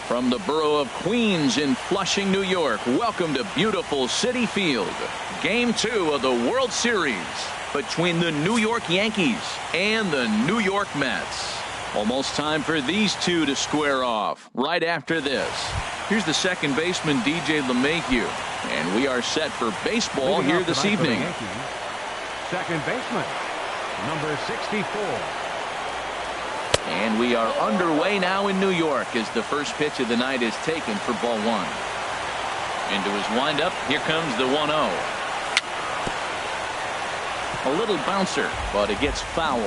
From the borough of Queens in Flushing, New York, welcome to beautiful Citi Field. Game 2 of the World Series between the New York Yankees and the New York Mets. Almost time for these two to square off right after this. Here's the second baseman, DJ LeMahieu, and we are set for baseball here this evening. Second baseman, number 64. And we are underway now in New York as the first pitch of the night is taken for ball one. Into his windup, here comes the 1-0. A little bouncer, but it gets foul.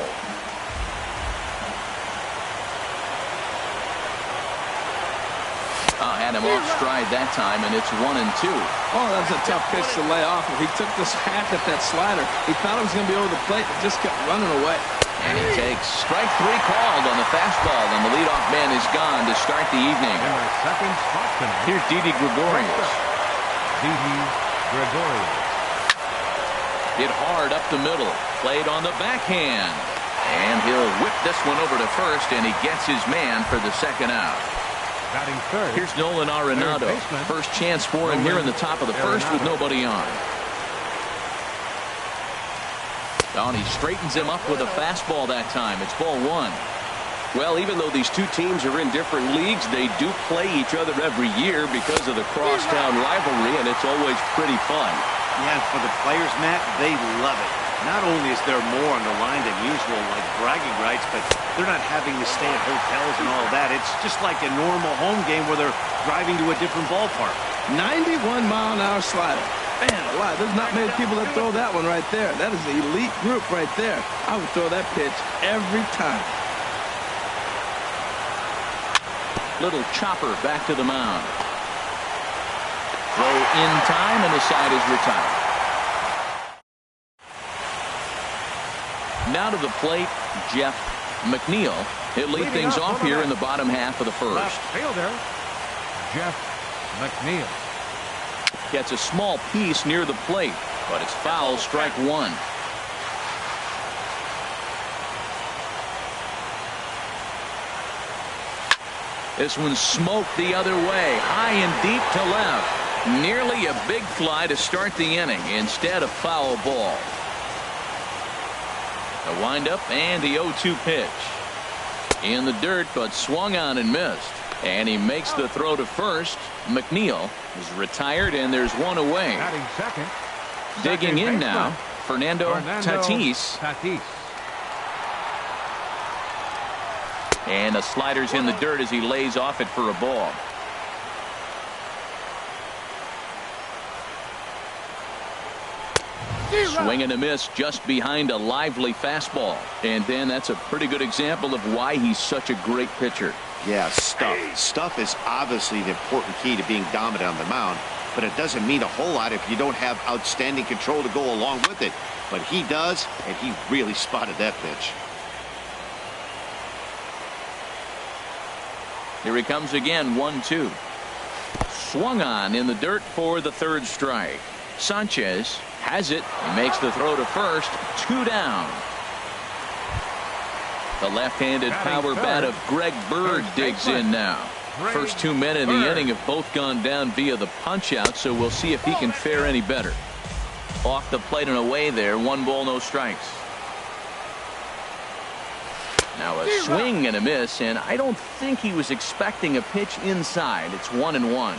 Had him off stride that time, and it's 1-2. Oh, that was a tough pitch to lay off. He took this hack at that slider. He thought it was going to be over the plate, but just kept running away. And he takes strike 3 called on the fastball, and the leadoff man is gone to start the evening. In the second spot tonight, here's Didi Gregorius. Didi Gregorius. Hit hard up the middle, played on the backhand, and he'll whip this one over to first, and he gets his man for the second out. Batting third. Here's Nolan Arenado. First chance for him here in the top of the first with nobody on. And he straightens him up with a fastball that time. It's ball one. Well, even though these two teams are in different leagues, they do play each other every year because of the crosstown rivalry, and it's always pretty fun. Yeah, and for the players, Matt, they love it. Not only is there more on the line than usual, like bragging rights, but they're not having to stay at hotels and all that. It's just like a normal home game where they're driving to a different ballpark. 91-mile-an-hour slider. Man alive, there's not many people that throw that one right there. That is an elite group right there. I would throw that pitch every time. Little chopper back to the mound. Throw in time, and the side is retired. Now to the plate, Jeff McNeil. He'll lead things off here in the bottom half of the first. Left fielder, Jeff McNeil. Gets a small piece near the plate, but it's foul, strike one. This one's smoked the other way, high and deep to left. Nearly a big fly to start the inning instead of foul ball. A windup and the 0-2 pitch. In the dirt, but swung on and missed. And he makes the throw to first. McNeil is retired, and there's one away. Batting second. Digging in now, Fernando Tatis. And the slider's in the dirt as he lays off it for a ball. Swing and a miss just behind a lively fastball. And then that's a pretty good example of why he's such a great pitcher. Yeah, stuff. Stuff is obviously the important key to being dominant on the mound, but it doesn't mean a whole lot if you don't have outstanding control to go along with it. But he does, and he really spotted that pitch. Here he comes again, 1-2. Swung on in the dirt for the third strike. Sanchez has it. He makes the throw to first. 2 down. The left-handed power bat of Greg Bird digs in now. First 2 men in the inning have both gone down via the punch-out, so we'll see if he can fare any better. Off the plate and away there. 1 ball, no strikes. Now a swing and a miss, and I don't think he was expecting a pitch inside. It's 1-1.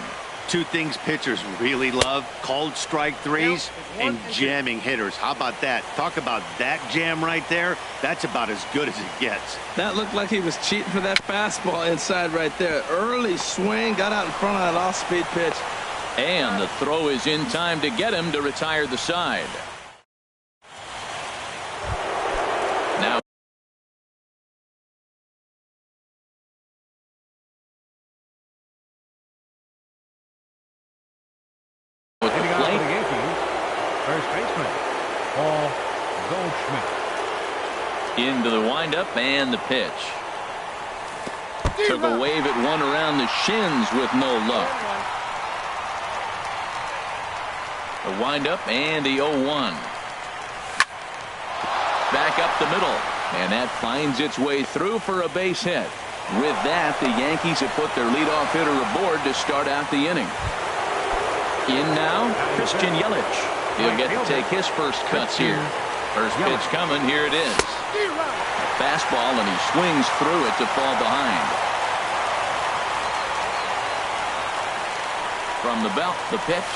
Two things pitchers really love: called strike threes and jamming hitters. How about that? Talk about that jam right there. That's about as good as it gets. That looked like he was cheating for that fastball inside right there. Early swing, got out in front of that off-speed pitch. And the throw is in time to get him to retire the side. Now first baseman, Paul Goldschmidt. into the windup and the pitch. Took a wave at one around the shins with no luck. The windup and the 0-1. Back up the middle, and that finds its way through for a base hit. With that, the Yankees have put their leadoff hitter aboard to start out the inning. In now, Christian Yelich. He'll get to take his first cuts here. First pitch coming. Here it is. Fastball, and he swings through it to fall behind. From the belt, the pitch.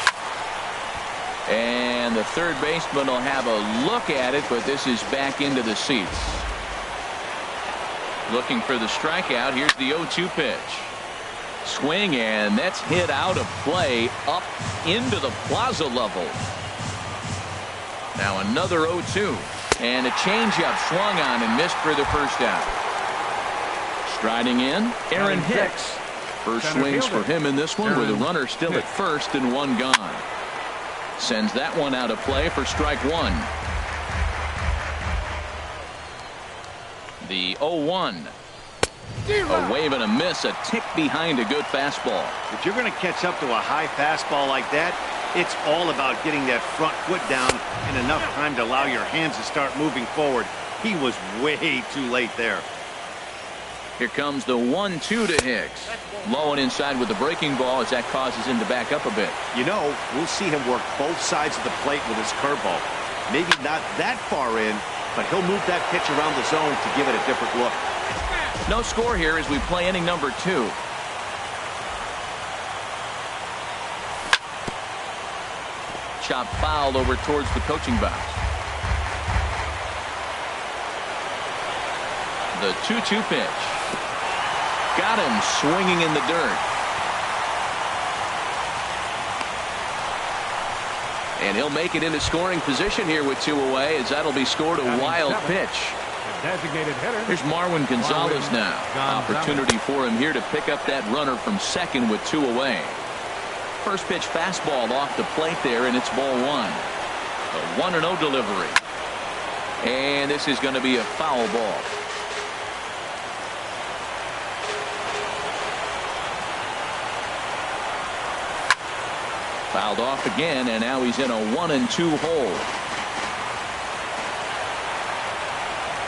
And the third baseman will have a look at it, but this is back into the seats. Looking for the strikeout. Here's the 0-2 pitch. Swing, and that's hit out of play up into the plaza level. Now another 0-2. And a changeup swung on and missed for the first out. Striding in, Aaron Hicks. First swings for him in this one with a runner still at first and one gone. Sends that one out of play for strike one. The 0-1. A wave and a miss, a tick behind a good fastball. If you're going to catch up to a high fastball like that, it's all about getting that front foot down in enough time to allow your hands to start moving forward. He was way too late there. Here comes the 1-2 to Hicks. Low and inside with the breaking ball as that causes him to back up a bit. You know, we'll see him work both sides of the plate with his curveball. Maybe not that far in, but he'll move that pitch around the zone to give it a different look. No score here as we play inning number 2. Chop foul over towards the coaching box. The 2-2 pitch. Got him swinging in the dirt. And he'll make it into scoring position here with 2 away, as that'll be scored a wild pitch. Designated hitter. Here's Marwin Gonzalez now. Opportunity for him here to pick up that runner from second with 2 away. First pitch fastball off the plate there, and it's ball 1. A 1-0 delivery. And this is going to be a foul ball. Fouled off again, and now he's in a 1-2 hole.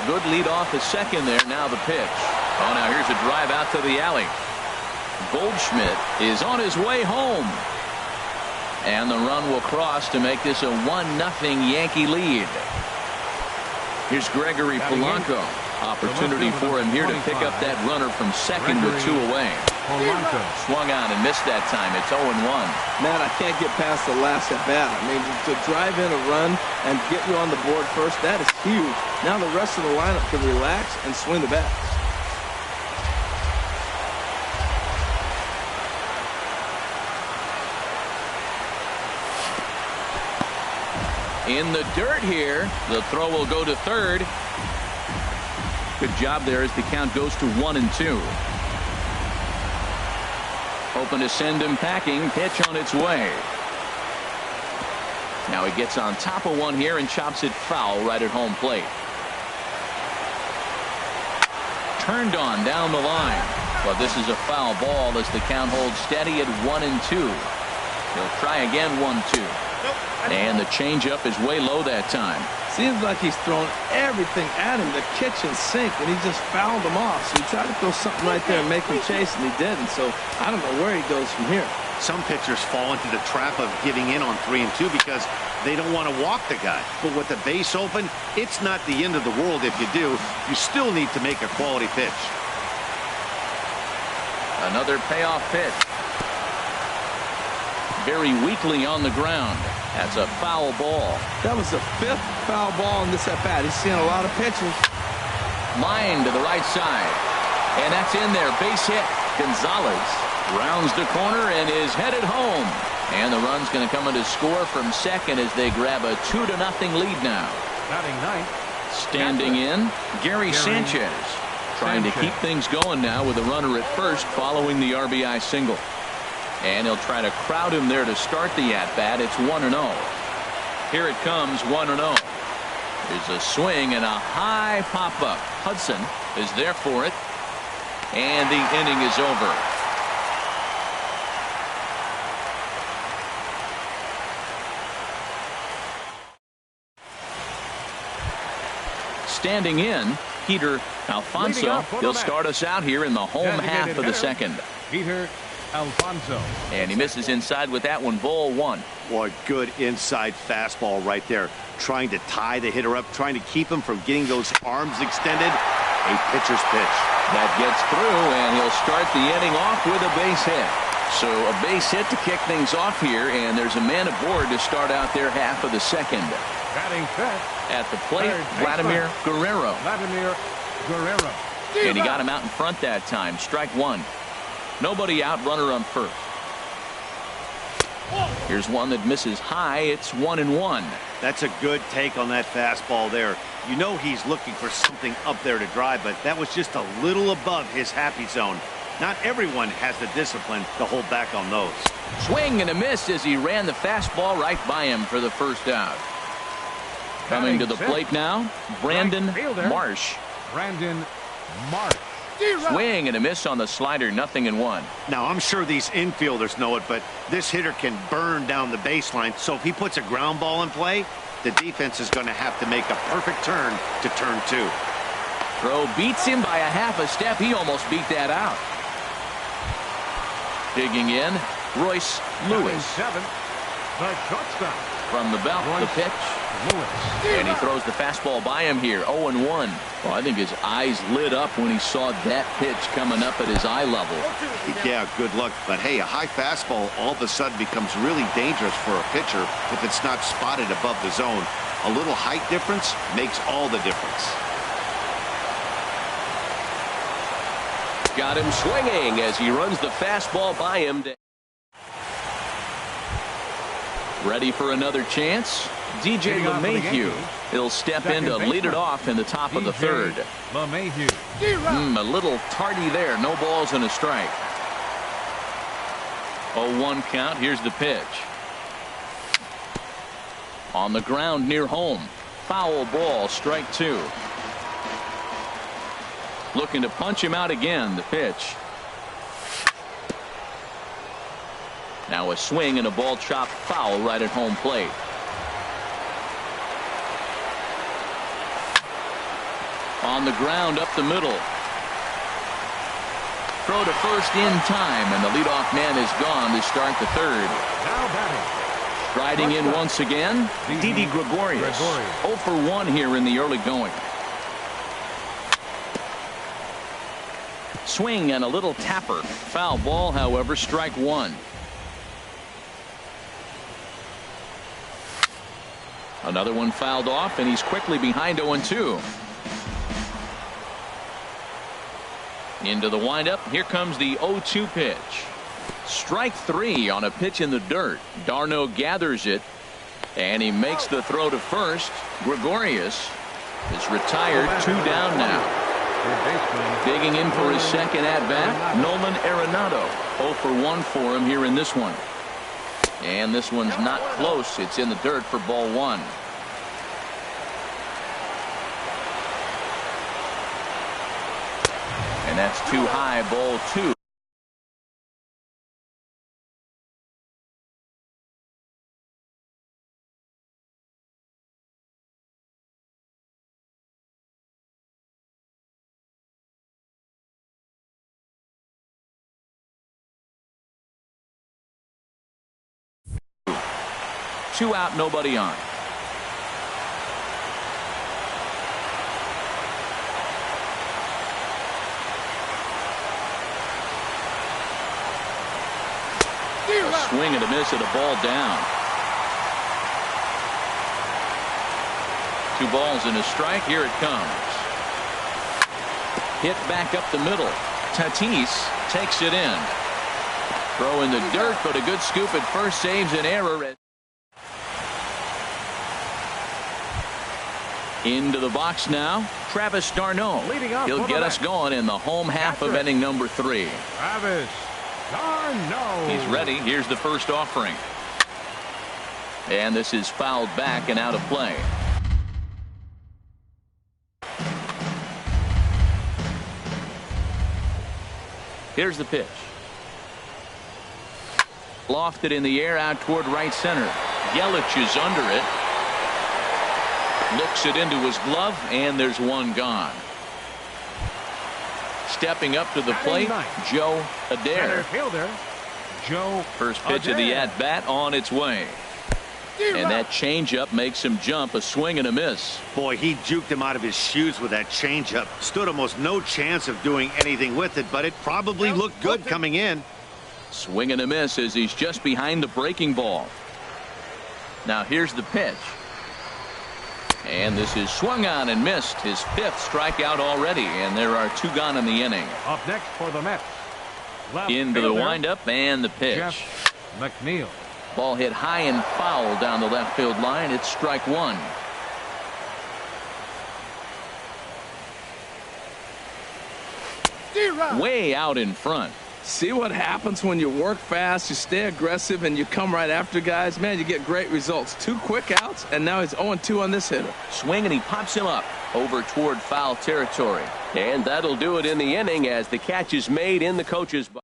Good lead off the second there. Now the pitch. Oh, now here's a drive out to the alley. Goldschmidt is on his way home. And the run will cross to make this a 1-0 Yankee lead. Here's Gregory Polanco. Opportunity for him here to pick up that runner from second with 2 away. Swung on and missed that time. It's 0-1. Man, I can't get past the last at bat. I mean, to drive in a run and get you on the board first, that is huge. Now the rest of the lineup can relax and swing the bats. In the dirt here. The throw will go to third. Good job there as the count goes to 1-2. Hoping to send him packing. Pitch on its way. Now he gets on top of one here and chops it foul right at home plate. Turned on down the line. But this is a foul ball as the count holds steady at 1-2. He'll try again 1-2. And the changeup is way low that time. Seems like he's thrown everything at him, the kitchen sink, and he just fouled him off. So he tried to throw something right there and make him chase, and he didn't. So I don't know where he goes from here. Some pitchers fall into the trap of giving in on 3-2 because they don't want to walk the guy. But with the base open, it's not the end of the world if you do. You still need to make a quality pitch. Another payoff pitch. Very weakly on the ground. That's a foul ball. That was the 5th foul ball in this at-bat. He's seeing a lot of pitches. Line to the right side. And that's in there. Base hit. Gonzalez rounds the corner and is headed home. And the run's going to come in to score from second as they grab a 2-0 lead now. Batting ninth. Standing in, Gary Sanchez. Trying to keep things going now with a runner at first following the RBI single. And he'll try to crowd him there to start the at-bat. It's 1-0. Here it comes, 1-0. There's a swing and a high pop-up. Hudson is there for it. And the inning is over. Standing in, Peter Alfonso. He'll start us out here in the home half of the second. Peter Alfonso. And he misses inside with that one. Ball one. Boy, good inside fastball right there. Trying to tie the hitter up, trying to keep him from getting those arms extended. A pitcher's pitch. That gets through, and he'll start the inning off with a base hit. So a base hit to kick things off here, and there's a man aboard to start out their half of the second. Batting fifth. At the plate, Vladimir Guerrero. Vladimir Guerrero. And he got him out in front that time. Strike one. Nobody out, runner on first. Here's one that misses high. It's 1-1. That's a good take on that fastball there. You know he's looking for something up there to drive, but that was just a little above his happy zone. Not everyone has the discipline to hold back on those. Swing and a miss as he ran the fastball right by him for the first out. Coming to the plate now, Brandon Marsh. Brandon Marsh. Swing and a miss on the slider, 0-1. Now, I'm sure these infielders know it, but this hitter can burn down the baseline, so if he puts a ground ball in play, the defense is going to have to make a perfect turn to turn two. Throw beats him by a half a step. He almost beat that out. Digging in, Royce Lewis. Seven, the shortstop. From the belt, the pitch. Lewis. And he throws the fastball by him here, 0-1. Well, I think his eyes lit up when he saw that pitch coming up at his eye level. Yeah, good luck. But, hey, a high fastball all of a sudden becomes really dangerous for a pitcher if it's not spotted above the zone. A little height difference makes all the difference. Got him swinging as he runs the fastball by him. Ready for another chance? DJ LeMahieu. He'll step in to lead it off in the top of the third. LeMahieu. A little tardy there. No balls and a strike. 0-1 count. Here's the pitch. On the ground near home. Foul ball. Strike two. Looking to punch him out again. The pitch. Now a swing and a ball chopped foul right at home plate. On the ground up the middle. Throw to first in time, and the leadoff man is gone to start the third. Now batting. Striding in once again, Didi Gregorius. 0 for 1 here in the early going. Swing and a little tapper. Foul ball, however, strike one. Another one fouled off, and he's quickly behind 0-2. Into the windup. Here comes the 0-2 pitch. Strike three on a pitch in the dirt. Darno gathers it, and he makes the throw to first. Gregorius is retired. 2 down now. Digging in for his second at-bat, Nolan Arenado. 0 for 1 for him here in this one. And this one's not close. It's in the dirt for ball one. And that's too high, ball two. Two out, nobody on. A swing and a miss at a ball down. 2 balls and a strike. Here it comes. Hit back up the middle. Tatis takes it in. Throw in the dirt, but a good scoop at first saves an error. Into the box now, Travis d'Arnaud. He'll get us going in the home half of inning number 3. Travis d'Arnaud. He's ready. Here's the first offering. And this is fouled back and out of play. Here's the pitch. Lofted in the air out toward right center. Yelich is under it. Looks it into his glove, and there's one gone. Stepping up to the plate, Joe Center Adair. fielder, Joe First pitch of the Adair. at-bat on its way. And that changeup makes him jump, a swing and a miss. Boy, he juked him out of his shoes with that changeup. Stood almost no chance of doing anything with it, but it probably looked good coming in. Swing and a miss as he's just behind the breaking ball. Now here's the pitch. And this is swung on and missed. His 5th strikeout already, and there are 2 gone in the inning. Up next for the Mets. Left Into the fielder, windup and the pitch. Jeff McNeil. Ball hit high and foul down the left field line. It's strike 1. Way out in front. See what happens when you work fast, you stay aggressive, and you come right after guys? Man, you get great results. 2 quick outs, and now he's 0-2 on this hitter. Swing, and he pops him up over toward foul territory. And that'll do it in the inning as the catch is made in the coach's box.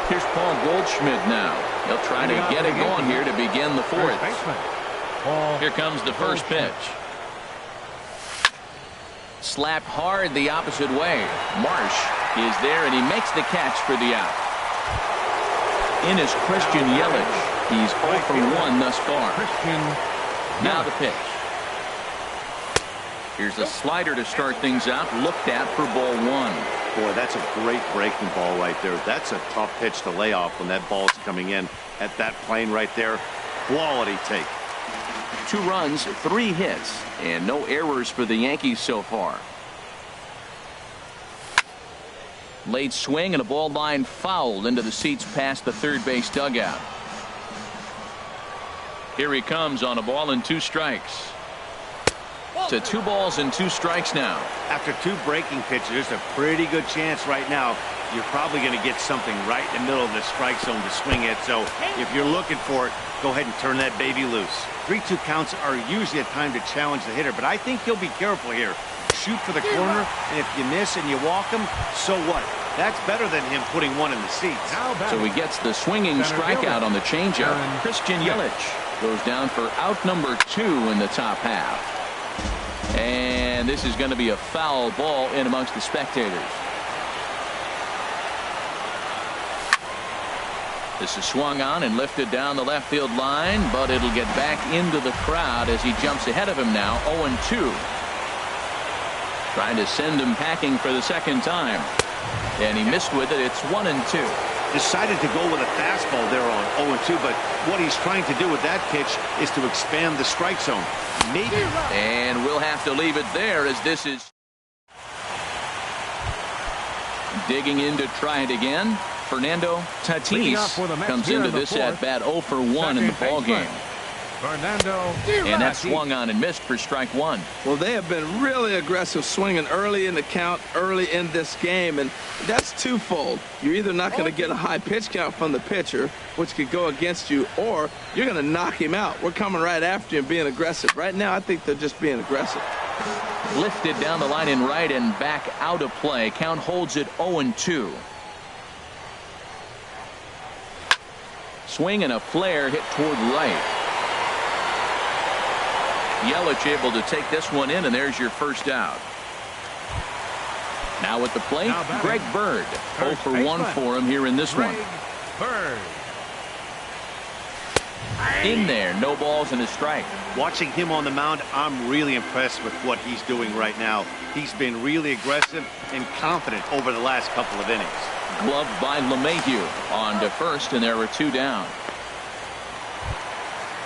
Here's Paul Goldschmidt now. He'll try to get it going here to begin the 4th. First baseman, Paul Here comes the first pitch. Slapped hard the opposite way. Marsh is there, and he makes the catch for the out. In is Christian Yelich. He's 0 for 1 thus far. Christian. Now the pitch. Here's a slider to start things out. Looked at for ball 1. Boy, that's a great breaking ball right there. That's a tough pitch to lay off when that ball's coming in at that plane right there. Quality take. 2 runs, 3 hits, and no errors for the Yankees so far. Late swing and a ball line fouled into the seats past the third base dugout. Here he comes on a ball and 2 strikes. To 2 balls and 2 strikes now. After 2 breaking pitches, there's a pretty good chance right now you're probably going to get something right in the middle of the strike zone to swing at. So if you're looking for it, go ahead and turn that baby loose. 3-2 counts are usually a time to challenge the hitter, but I think he'll be careful here. Shoot for the corner, and if you miss and you walk him, so what? That's better than him putting one in the seats. So he gets the swinging strikeout on the changeup. Christian Yelich goes down for out number 2 in the top half. And this is going to be a foul ball in amongst the spectators. This is swung on and lifted down the left field line, but it'll get back into the crowd as he jumps ahead of him now, 0-2. Trying to send him packing for the 2nd time. And he missed with it. It's 1-2. Decided to go with a fastball there on 0-2, but what he's trying to do with that pitch is to expand the strike zone. Maybe. And we'll have to leave it there as this is digging in to try it again. Fernando Tatis comes into this at bat 0 for 1 in the ball game. Fernando. And that swung on and missed for strike 1. Well, they have been really aggressive swinging early in the count, early in this game, and that's twofold. You're either not going to get a high pitch count from the pitcher, which could go against you, or you're going to knock him out. We're coming right after you and being aggressive. Right now, I think they're just being aggressive. Lifted down the line in right and back out of play. Count holds it 0-2. Swing and a flare hit toward right. Yelich able to take this one in, and there's your first out. Now at the plate, Greg Bird. 0 for 1 for him here in this one. Bird. In there, no balls and a strike. Watching him on the mound, I'm really impressed with what he's doing right now. He's been really aggressive and confident over the last couple of innings. Gloved by LeMahieu on to first, and there were 2 down.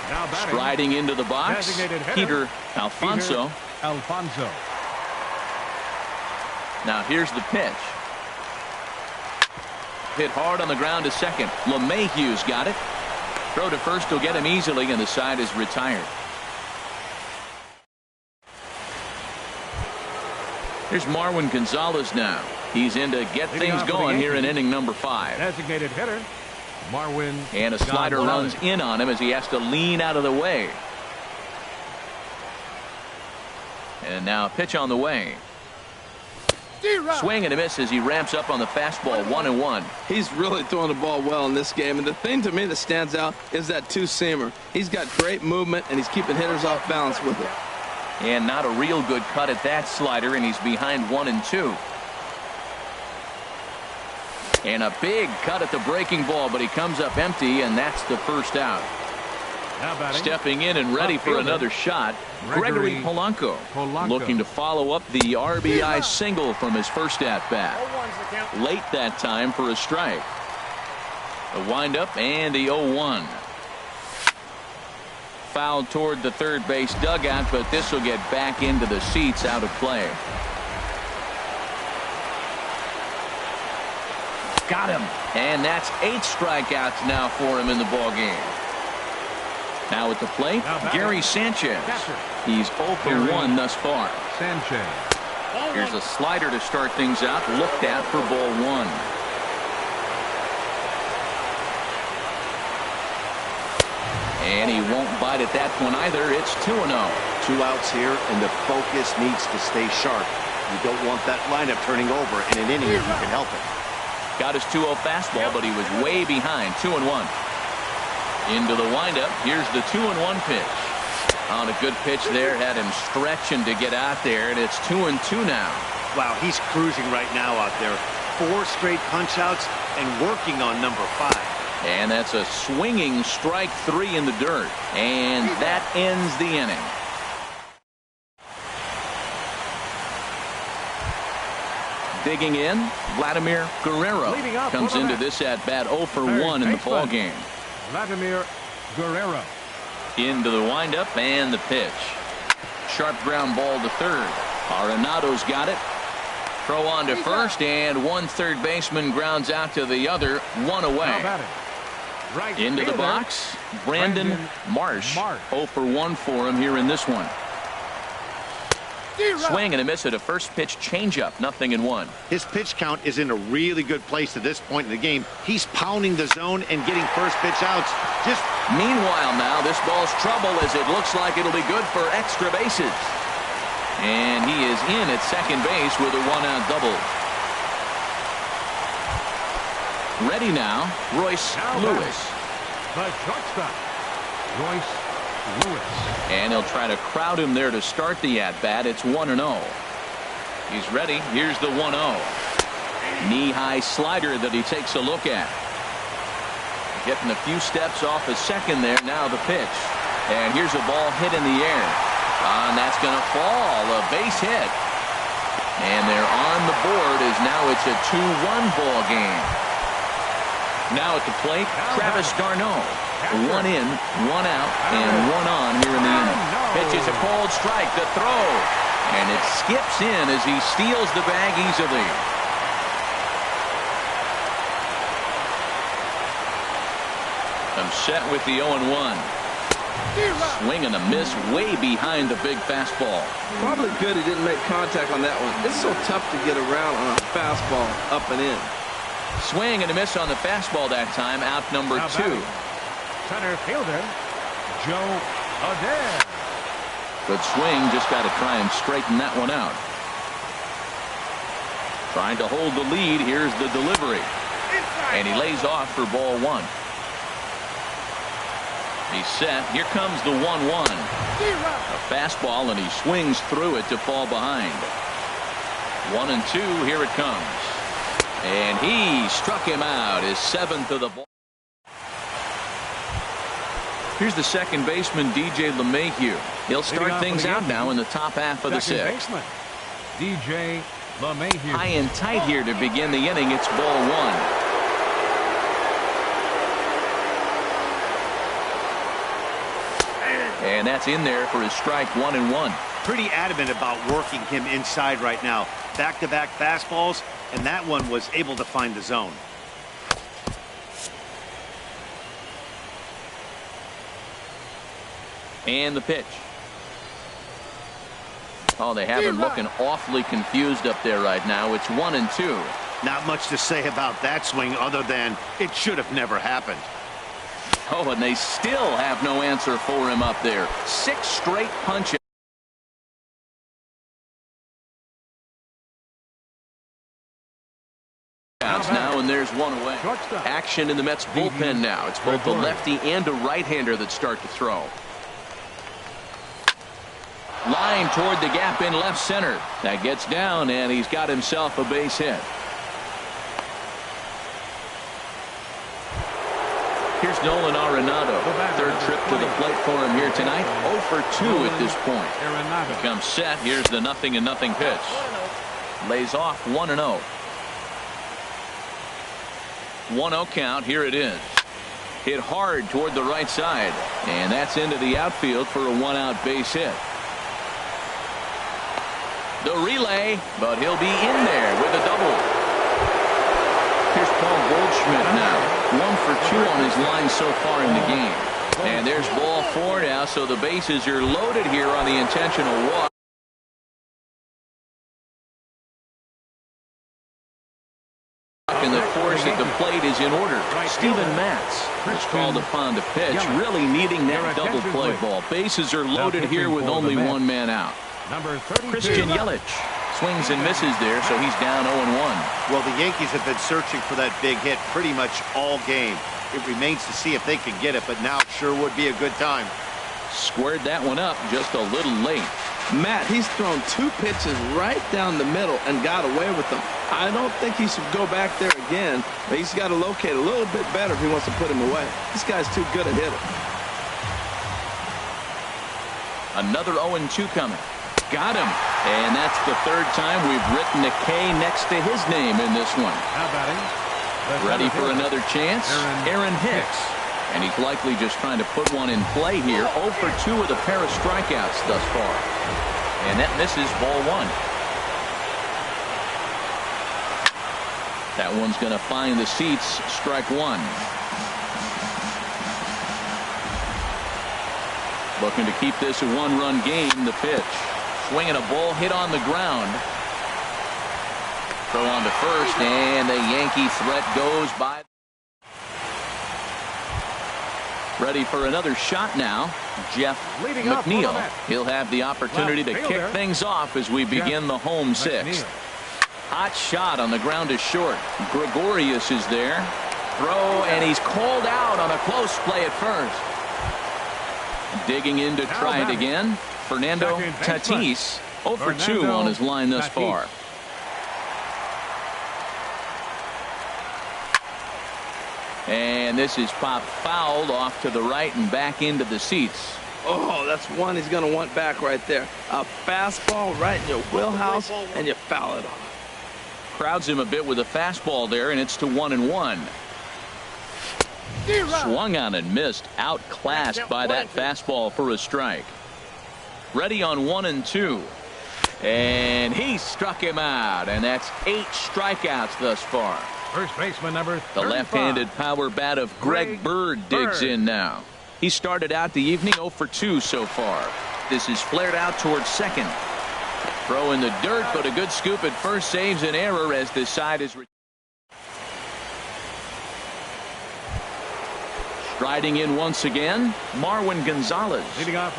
Now batting, striding into the box, designated hitter, Peter Alfonso. Alfonso. Now here's the pitch. Hit hard on the ground to second. LeMahieu's got it. Throw to first will get him easily, and the side is retired. Here's Marwin Gonzalez now. He's in to get things going here in inning number 5. Designated hitter, Marwin. And a slider runs in on him as he has to lean out of the way. And now a pitch on the way. Swing and a miss as he ramps up on the fastball. 1-1. He's really throwing the ball well in this game, and the thing to me that stands out is that 2-seamer. He's got great movement, and he's keeping hitters off balance with it. And not a real good cut at that slider, and he's behind 1-2. And a big cut at the breaking ball, but he comes up empty, and that's the first out. Stepping in and ready for another shot, Gregory Polanco, looking to follow up the RBI single from his first at-bat. Late that time for a strike. The windup and the 0-1. Fouled toward the third base dugout, but this will get back into the seats, out of play. Got him. And that's 8 strikeouts now for him in the ball game. Now at the plate, Gary Sanchez. He's 0 for 1 thus far. Sanchez. Here's a slider to start things out, looked at for ball 1. And he won't bite at that one either. It's 2-0. 2 outs here, and the focus needs to stay sharp. You don't want that lineup turning over in an inning if you can help it. Got his 2-0 fastball, but he was way behind. 2-1. Into the windup. Here's the 2-1 pitch. On a good pitch there, had him stretching to get out there, and it's 2-2 now. Wow, he's cruising right now out there. 4 straight punch outs and working on number 5. And that's a swinging strike 3 in the dirt. And that ends the inning. Digging in, Vladimir Guerrero comes into this at-bat 0 for 1 in the ball game. Vladimir Guerrero. Into the windup and the pitch. Sharp ground ball to third. Arenado's got it. Throw on to first, and one third baseman grounds out to the other, 1 away. Right into the box, Brandon Marsh. 0 for 1 for him here in this one. Swing and a miss at a first pitch changeup, 0-1. His pitch count is in a really good place at this point in the game. He's pounding the zone and getting first pitch outs. Meanwhile now, this ball's trouble as it looks like it'll be good for extra bases. And he is in at second base with a 1-out double. Ready now, Royce Lewis. The shortstop, Royce Lewis. And he'll try to crowd him there to start the at-bat. It's 1-0. He's ready. Here's the 1-0. Knee-high slider that he takes a look at. Getting a few steps off a second there. Now the pitch. And here's a ball hit in the air. And that's going to fall. A base hit. And they're on the board as now it's a 2-1 ball game. Now at the plate, Travis d'Arnaud. 1 in, 1 out, and 1 on here in the inning. Pitches a cold strike, the throw. And it skips in as he steals the bag easily. I'm set with the 0-1. Swing and a miss way behind the big fastball. Probably good he didn't make contact on that one. It's so tough to get around on a fastball up and in. Swing and a miss on the fastball that time. Out number 2. Center fielder, Joe Adair. Good swing. Just got to try and straighten that one out. Trying to hold the lead. Here's the delivery. And he lays off for ball 1. He's set. Here comes the 1-1. A fastball, and he swings through it to fall behind. 1-2. Here it comes. And he struck him out. His 7th of the ball. Here's the second baseman, DJ LeMahieu. He'll start things out now in the top half of the 6th. DJ LeMahieu. High and tight here to begin the inning. It's ball 1. And that's in there for his strike 1-1. Pretty adamant about working him inside right now. Back-to-back fastballs, and that one was able to find the zone. And the pitch. Oh, they have him looking awfully confused up there right now. It's 1-2. Not much to say about that swing other than it should have never happened. Oh, and they still have no answer for him up there. 6 straight punches. Now, and there's 1 away. Action in the Mets bullpen now. It's both the lefty and a right-hander that start to throw. Line toward the gap in left center. That gets down, and he's got himself a base hit. Here's Nolan Arenado. Third trip to the plate for him here tonight. 0 for 2 at this point. He comes set. Here's the 0-0 pitch. Lays off 1-0. 1-0 count. Here it is. Hit hard toward the right side. And that's into the outfield for a 1-out base hit. The relay, but he'll be in there with a double. Here's Paul Goldschmidt now. 1 for 2 on his line so far in the game. And there's ball 4 now, so the bases are loaded here on the intentional walk. And the force at the plate is in order. Steven Matz is called upon to pitch, really needing that double play ball. Bases are loaded here with only 1 man out. Christian Yelich swings and misses there, so he's down 0-1. Well, the Yankees have been searching for that big hit pretty much all game. It remains to see if they can get it, but now sure would be a good time. Squared that one up just a little late. Matt, he's thrown 2 pitches right down the middle and got away with them. I don't think he should go back there again, but he's got to locate a little bit better if he wants to put him away. This guy's too good a hitter. Another 0-2 coming. Got him. And that's the 3rd time we've written a K next to his name in this one. Ready for another chance? Aaron Hicks. And he's likely just trying to put one in play here. 0 for 2 with a pair of strikeouts thus far. And that misses ball 1. That one's going to find the seats. Strike 1. Looking to keep this a 1-run game. The pitch. Swinging a ball hit on the ground. Throw on to first, and the Yankee threat goes by. Ready for another shot now. Jeff McNeil. He'll have the opportunity to kick things off as we begin the home 6th. Hot shot on the ground is short. Gregorius is there. Throw, and he's called out on a close play at first. Digging in to try it again. Fernando Tatis, 0 for 2 on his line thus far. And this is popped fouled off to the right and back into the seats. Oh, that's one he's going to want back right there. A fastball right in your wheelhouse, and you foul it off. Crowds him a bit with a fastball there, and it's to 1-1. Swung on and missed. Outclassed by that fastball for a strike. Ready on 1-2. And he struck him out, and that's 8 strikeouts thus far. First baseman number 35. The left-handed power bat of Greg Bird digs in now. He started out the evening 0 for 2 so far. This is flared out towards second. Throw in the dirt, but a good scoop at first saves an error as this side is. Striding in once again, Marwin Gonzalez.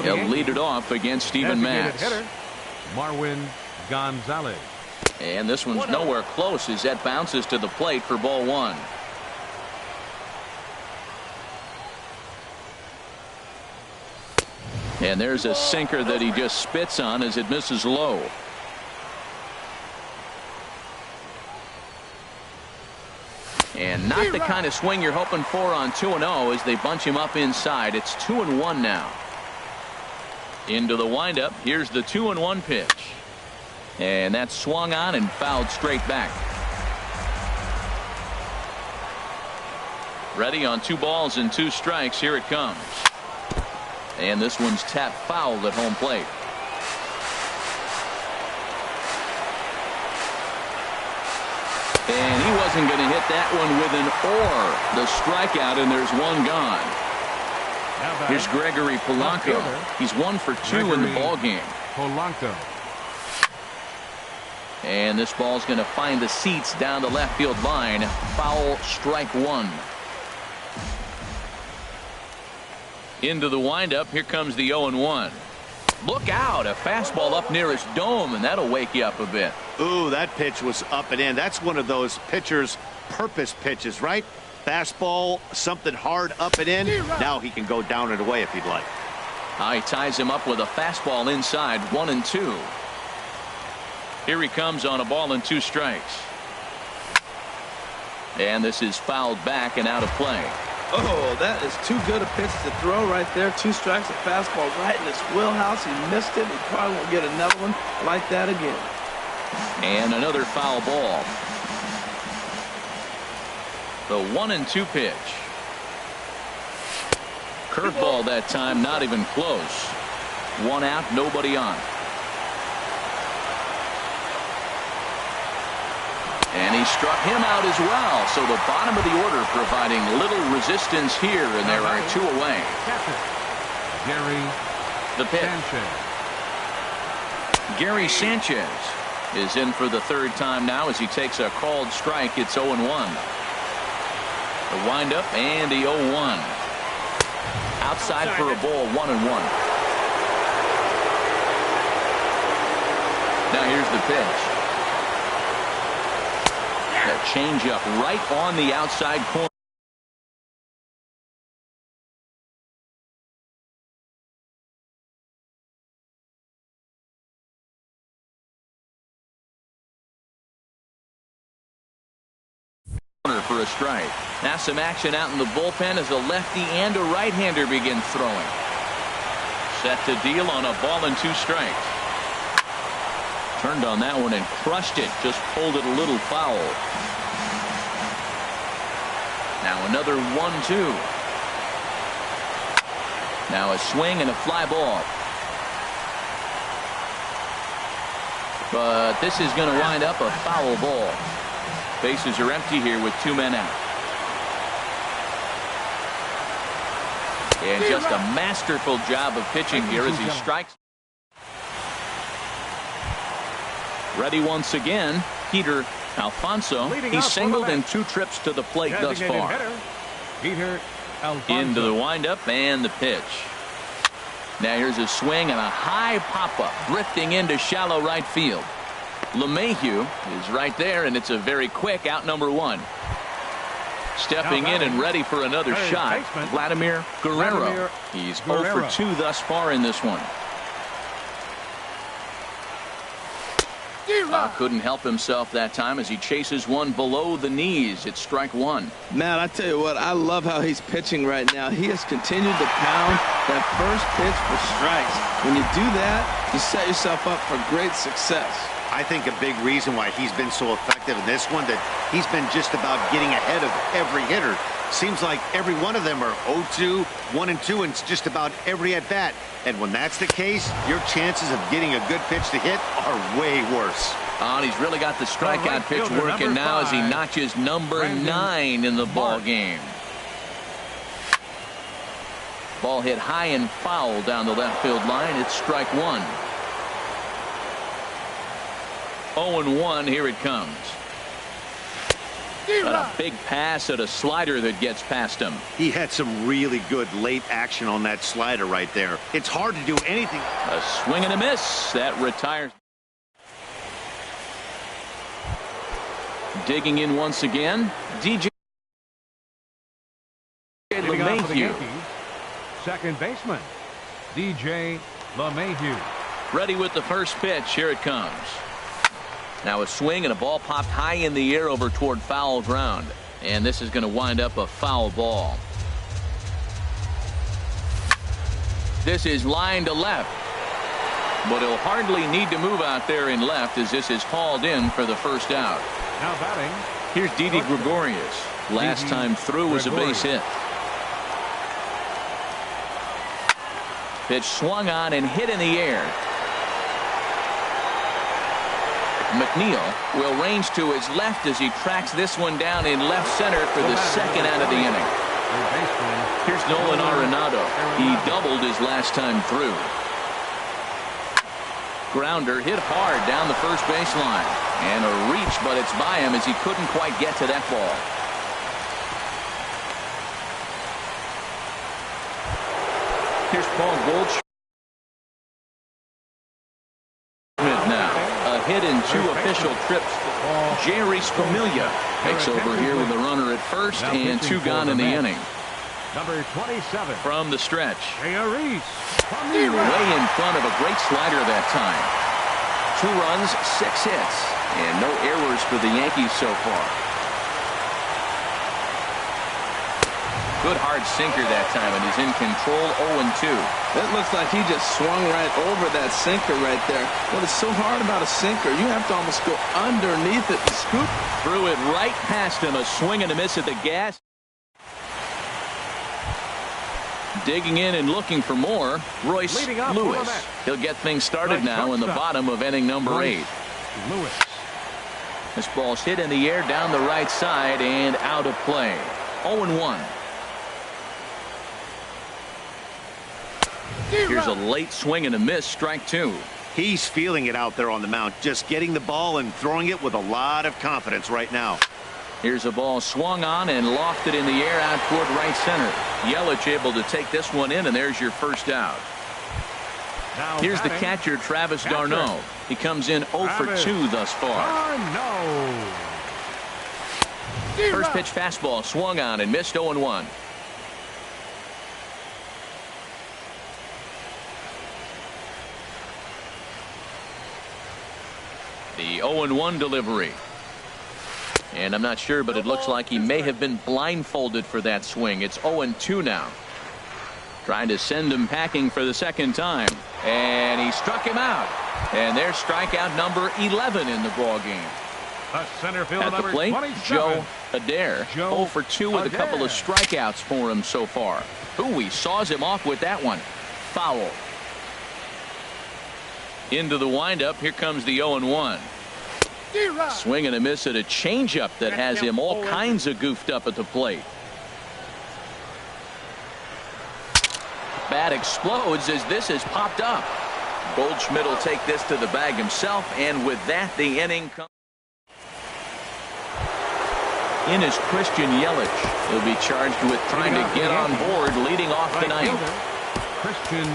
He'll lead it off against Steven Matz. Marwin Gonzalez. And this one's nowhere close as that bounces to the plate for ball 1. And there's a sinker that he just spits on as it misses low. And not the kind of swing you're hoping for on 2-0 as they bunch him up inside. It's 2-1 now. Into the windup. Here's the 2-1 pitch. And that's swung on and fouled straight back. Ready on 2 balls and 2 strikes. Here it comes. And this one's tapped foul at home plate. And he wasn't going to hit that one with an or. The strikeout, and there's one gone. Here's Gregory Polanco. He's 1 for 2 in the ball game. Polanco. And this ball's going to find the seats down the left field line. Foul, strike 1. Into the windup. Here comes the 0-1. Look out, a fastball up near his dome, and that'll wake you up a bit. Ooh, that pitch was up and in. That's one of those pitcher's purpose pitches, right? Fastball, something hard up and in. Now he can go down and away if he'd like. He ties him up with a fastball inside, 1-2. Here he comes on a ball and 2 strikes. And this is fouled back and out of play. Oh, that is too good a pitch to throw right there. 2 strikes, a fastball right in his wheelhouse. He missed it. He probably won't get another one like that again. And another foul ball. The 1-2 pitch. Curveball that time, not even close. 1 out, nobody on. And he struck him out as well. So the bottom of the order providing little resistance here, and there are 2 away. Gary The pitch. Sanchez. Gary Sanchez is in for the 3rd time now as he takes a called strike. It's 0-1. The windup and the 0-1. Outside for a ball, 1-1. Now here's the pitch. That changeup right on the outside corner. For a strike. Now some action out in the bullpen as a lefty and a right-hander begin throwing. Set to deal on a ball and 2 strikes. Turned on that one and crushed it. Just pulled it a little foul. Now another 1-2. Now a swing and a fly ball. But this is going to wind up a foul ball. Bases are empty here with 2 men out. And just a masterful job of pitching here as he strikes. Ready once again, Peter Alfonso. He's singled in 2 trips to the plate thus far. Peter Alfonso. Into the windup and the pitch. Now here's a swing and a high pop-up drifting into shallow right field. LeMahieu is right there, and it's a very quick out, number 1. Stepping in and ready for another shot, Vladimir Guerrero. He's 0 for 2 thus far in this one. Couldn't help himself that time as he chases one below the knees. It's strike 1. Man, I tell you what, I love how he's pitching right now. He has continued to pound that first pitch for strikes. When you do that, you set yourself up for great success. I think a big reason why he's been so effective in this one, that he's been just about getting ahead of every hitter. Seems like every one of them are 0-2, 1-2, and it's just about every at-bat. And when that's the case, your chances of getting a good pitch to hit are way worse. And he's really got the strikeout pitch working now as he notches number 9 in the ball game. Ball hit high and foul down the left field line. It's strike 1. 0-1, here it comes. But a big pass at a slider that gets past him. He had some really good late action on that slider right there. It's hard to do anything. A swing and a miss. That retires. Digging in once again, DJ LeMahieu. Second baseman, DJ LeMahieu. Ready with the first pitch. Here it comes. Now a swing and a ball popped high in the air over toward foul ground. And this is going to wind up a foul ball. This is line to left. But he'll hardly need to move out there in left as this is hauled in for the first out. Now batting. Here's Didi Gregorius. Last time through was a base hit. Pitch swung on and hit in the air. McNeil will range to his left as he tracks this one down in left center for the second out of the inning. Here's Nolan Arenado. He doubled his last time through. Grounder hit hard down the first baseline. And a reach, but it's by him as he couldn't quite get to that ball. Here's Paul Goldschmidt now. A hit in 2 official trips. Jerry Familia takes over here with a runner at first and 2 gone in the inning. Number 27. From the stretch. Way in Way in front of a great slider that time. 2 runs, 6 hits, and no errors for the Yankees so far. Good hard sinker that time, and he's in control 0-2. That looks like he just swung right over that sinker right there. What is so hard about a sinker, you have to almost go underneath it to scoop. Threw it right past him, a swing and a miss at the gas. Digging in and looking for more, Royce Lewis. He'll get things started now in the bottom of inning number 8. Lewis. This ball's hit in the air down the right side and out of play. 0-1. Here's a late swing and a miss, strike 2. He's feeling it out there on the mound, just getting the ball and throwing it with a lot of confidence right now. Here's a ball swung on and lofted in the air out toward right center. Yelich able to take this one in, and there's your first out. Now here's the batting, catcher, Travis d'Arnaud. He comes in 0 for 2 thus far. First pitch fastball swung on and missed 0-1. The 0-1 delivery. And I'm not sure, but it looks like he may have been blindfolded for that swing. It's 0-2 now. Trying to send him packing for the second time. And he struck him out. And there's strikeout number 11 in the ball game. Center field At the plate, 27. Joe Adair. 0 for 2 with a couple of strikeouts for him so far. Ooh, he saws him off with that one. Foul. Into the windup. Here comes the 0-1. Swing and a miss at a changeup that has him all kinds of goofed up at the plate. Bat explodes as this has popped up. Goldschmidt will take this to the bag himself, and with that, the inning comes. In is Christian Yelich. He'll be charged with trying to get on board, leading off the ninth. Christian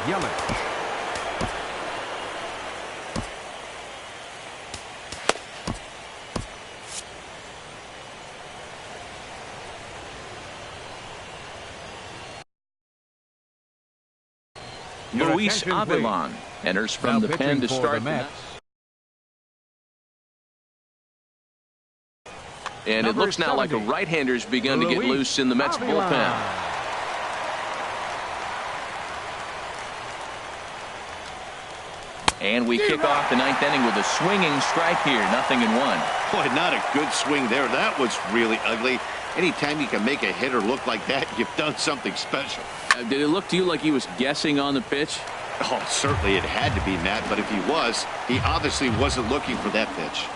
Yelich. Luis Avilan enters from the pen to start. And it looks now like a right-hander's begun to get loose in the Mets bullpen. And we kick off the ninth inning with a swinging strike here. 0-1. Boy, not a good swing there. That was really ugly. Anytime you can make a hitter look like that, you've done something special. Did it look to you like he was guessing on the pitch? Oh, certainly it had to be, Matt, but if he was, he obviously wasn't looking for that pitch.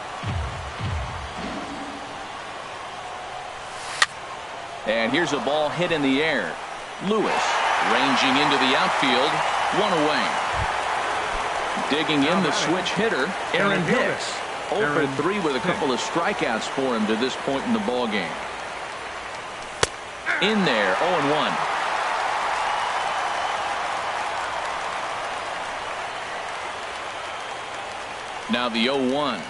And here's a ball hit in the air. Lewis ranging into the outfield. 1 away. Digging in the switch hitter, Aaron Hicks. 0 for 3 with a couple of strikeouts for him to this point in the ball game. In there, 0-1. Now the 0-1.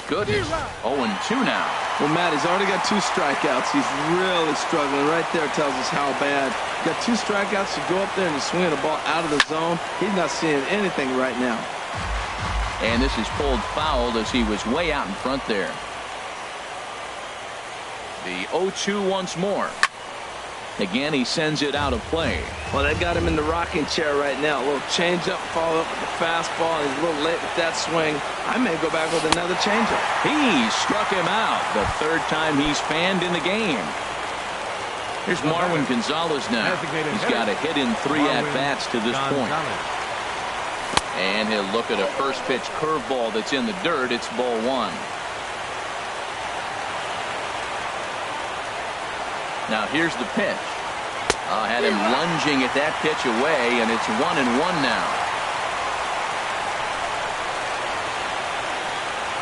Goodness. 0-2 now. Well, Matt, he's already got 2 strikeouts. He's really struggling. Right there tells us how bad. Got 2 strikeouts to go up there and to swing the ball out of the zone. He's not seeing anything right now. And this is pulled foul as he was way out in front there. The 0-2 once more. Again, he sends it out of play. Well, they got him in the rocking chair right now. A little changeup, follow up with the fastball. He's a little late with that swing. I may go back with another changeup. He struck him out. The 3rd time he's fanned in the game. Here's Marwin Gonzalez now. He's got a hit in 3 at-bats to this point. And he'll look at a first pitch curveball that's in the dirt. It's ball 1. Now here's the pitch. Had him lunging at that pitch away, and it's 1-1 now.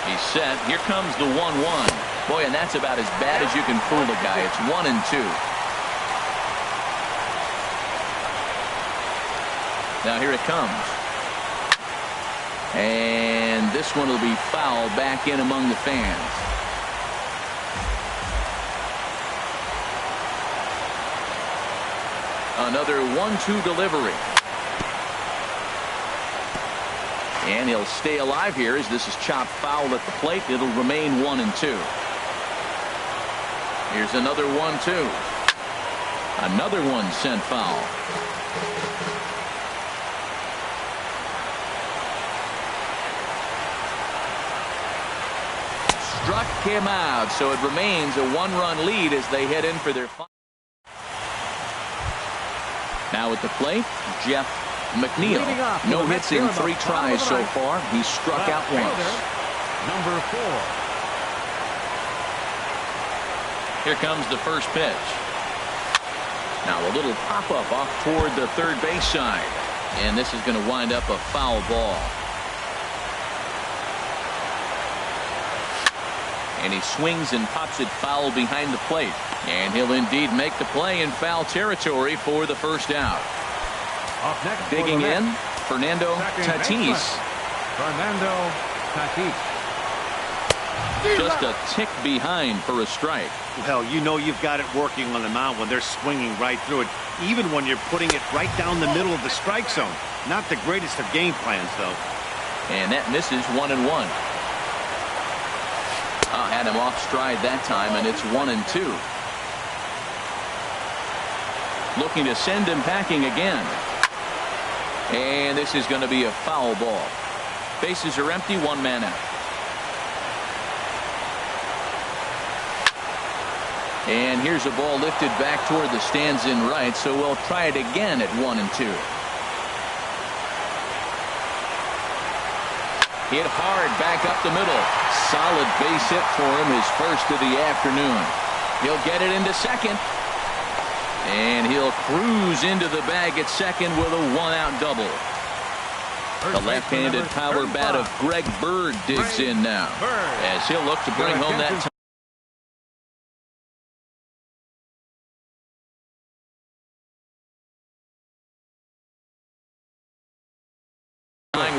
He's set. Here comes the 1-1. Boy, and that's about as bad as you can fool a guy. It's 1-2. Now here it comes. And this one will be foul back in among the fans. Another 1-2 delivery. And he'll stay alive here as this is chopped foul at the plate. It'll remain 1-2. Here's another 1-2. Another one sent foul. Struck him out, so it remains a 1-run lead as they head in for their final. Now at the plate, Jeff McNeil. No hits in 3 tries so far. He struck out once. Number 4. Here comes the first pitch. Now a little pop-up off toward the third base side. And this is going to wind up a foul ball. And he swings and pops it foul behind the plate. And he'll indeed make the play in foul territory for the first out. Up next, digging in, Fernando Tatis. Fernando Tatis. Just a tick behind for a strike. Well, you know you've got it working on the mound when they're swinging right through it, even when you're putting it right down the middle of the strike zone. Not the greatest of game plans, though. And that misses 1-1. Had him off stride that time, and it's 1-2. Looking to send him packing again. And this is going to be a foul ball. Bases are empty, 1 man out. And here's a ball lifted back toward the stands in right, so we'll try it again at 1-2. Hit hard back up the middle. Solid base hit for him, his first of the afternoon. He'll get it into second. And he'll cruise into the bag at second with a 1-out double. The left-handed power bat of Greg Bird digs in now, as he'll look to bring home that time.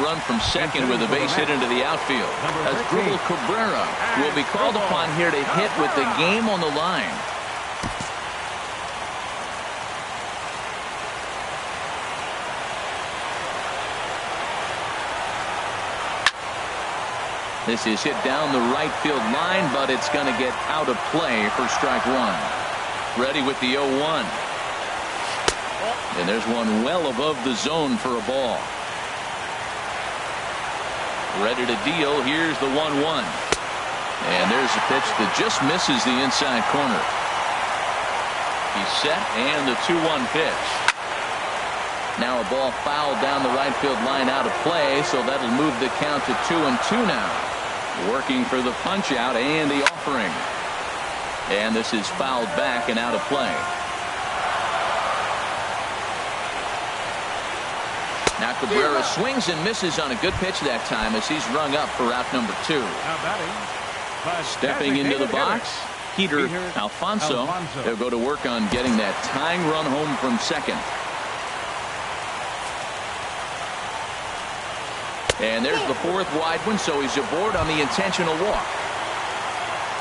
Run from second with a base hit into the outfield. Asdrubal Cabrera will be called upon here to hit with the game on the line. This is hit down the right field line, but it's going to get out of play for strike 1. Ready with the 0-1. And there's one well above the zone for a ball. Ready to deal. Here's the 1-1. And there's a pitch that just misses the inside corner. He's set, and the 2-1 pitch. Now a ball fouled down the right field line out of play, so that'll move the count to 2-2 now. Working for the punch out and the offering. And this is fouled back and out of play. Now Cabrera swings and misses on a good pitch that time as he's rung up for out number 2. Stepping into the box, Peter Alfonso. They'll go to work on getting that tying run home from second. And there's the 4th wide one, so he's aboard on the intentional walk.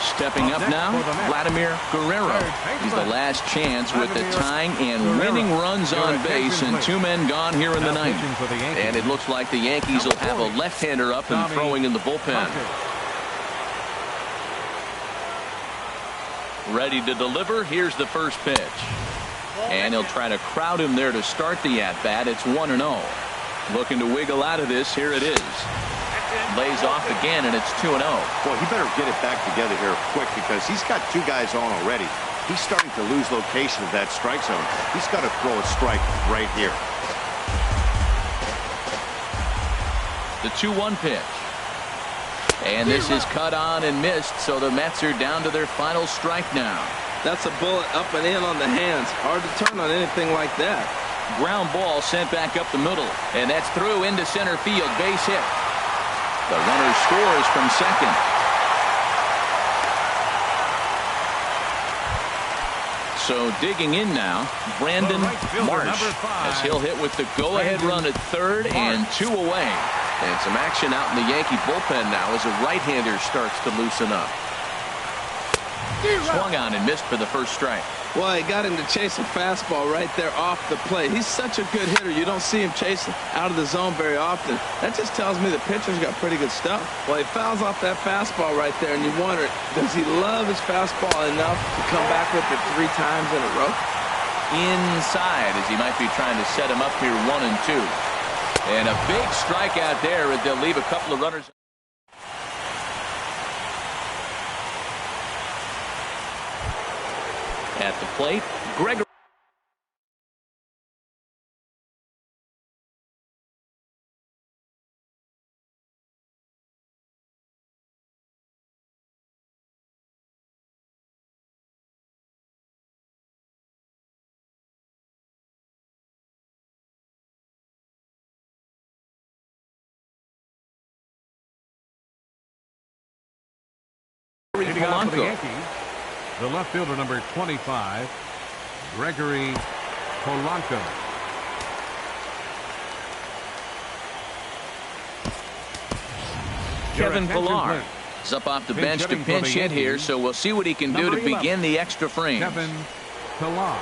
Stepping up now, Vladimir Guerrero. He's the last chance with the tying and winning runs on base, and 2 men gone here in the 9th. And it looks like the Yankees will have a left-hander up and throwing in the bullpen. Ready to deliver. Here's the first pitch. And he'll try to crowd him there to start the at-bat. It's 1-0. Looking to wiggle out of this. Here it is. Lays off again, and it's 2-0. Well, he better get it back together here quick because he's got 2 guys on already. He's starting to lose location of that strike zone. He's got to throw a strike right here. The 2-1 pitch. And this is cut on and missed, so the Mets are down to their final strike now. That's a bullet up and in on the hands. Hard to turn on anything like that. Ground ball sent back up the middle, and that's through into center field. Base hit. The runner scores from second. So digging in now, Brandon Marsh, as he'll hit with the go-ahead run at third and 2 away. And some action out in the Yankee bullpen now as a right-hander starts to loosen up. Swung on and missed for the first strike. Well, he got him to chase a fastball right there off the plate. He's such a good hitter. You don't see him chasing out of the zone very often. That just tells me the pitcher's got pretty good stuff. Well, he fouls off that fastball right there, and you wonder, does he love his fastball enough to come back with it 3 times in a row? Inside, as he might be trying to set him up here 1-2. And a big strikeout there as they'll leave a couple of runners. At the plate, Gregory. Hitting out for the Polanco. Yankees, the left fielder, number 25, Gregory Polanco. Kevin Your attention, Pillar please. is up off the Pinch bench to hitting for pinch the hit here, Yankees. so we'll see what he can do Number to 11, begin the extra frames. Kevin Pillar.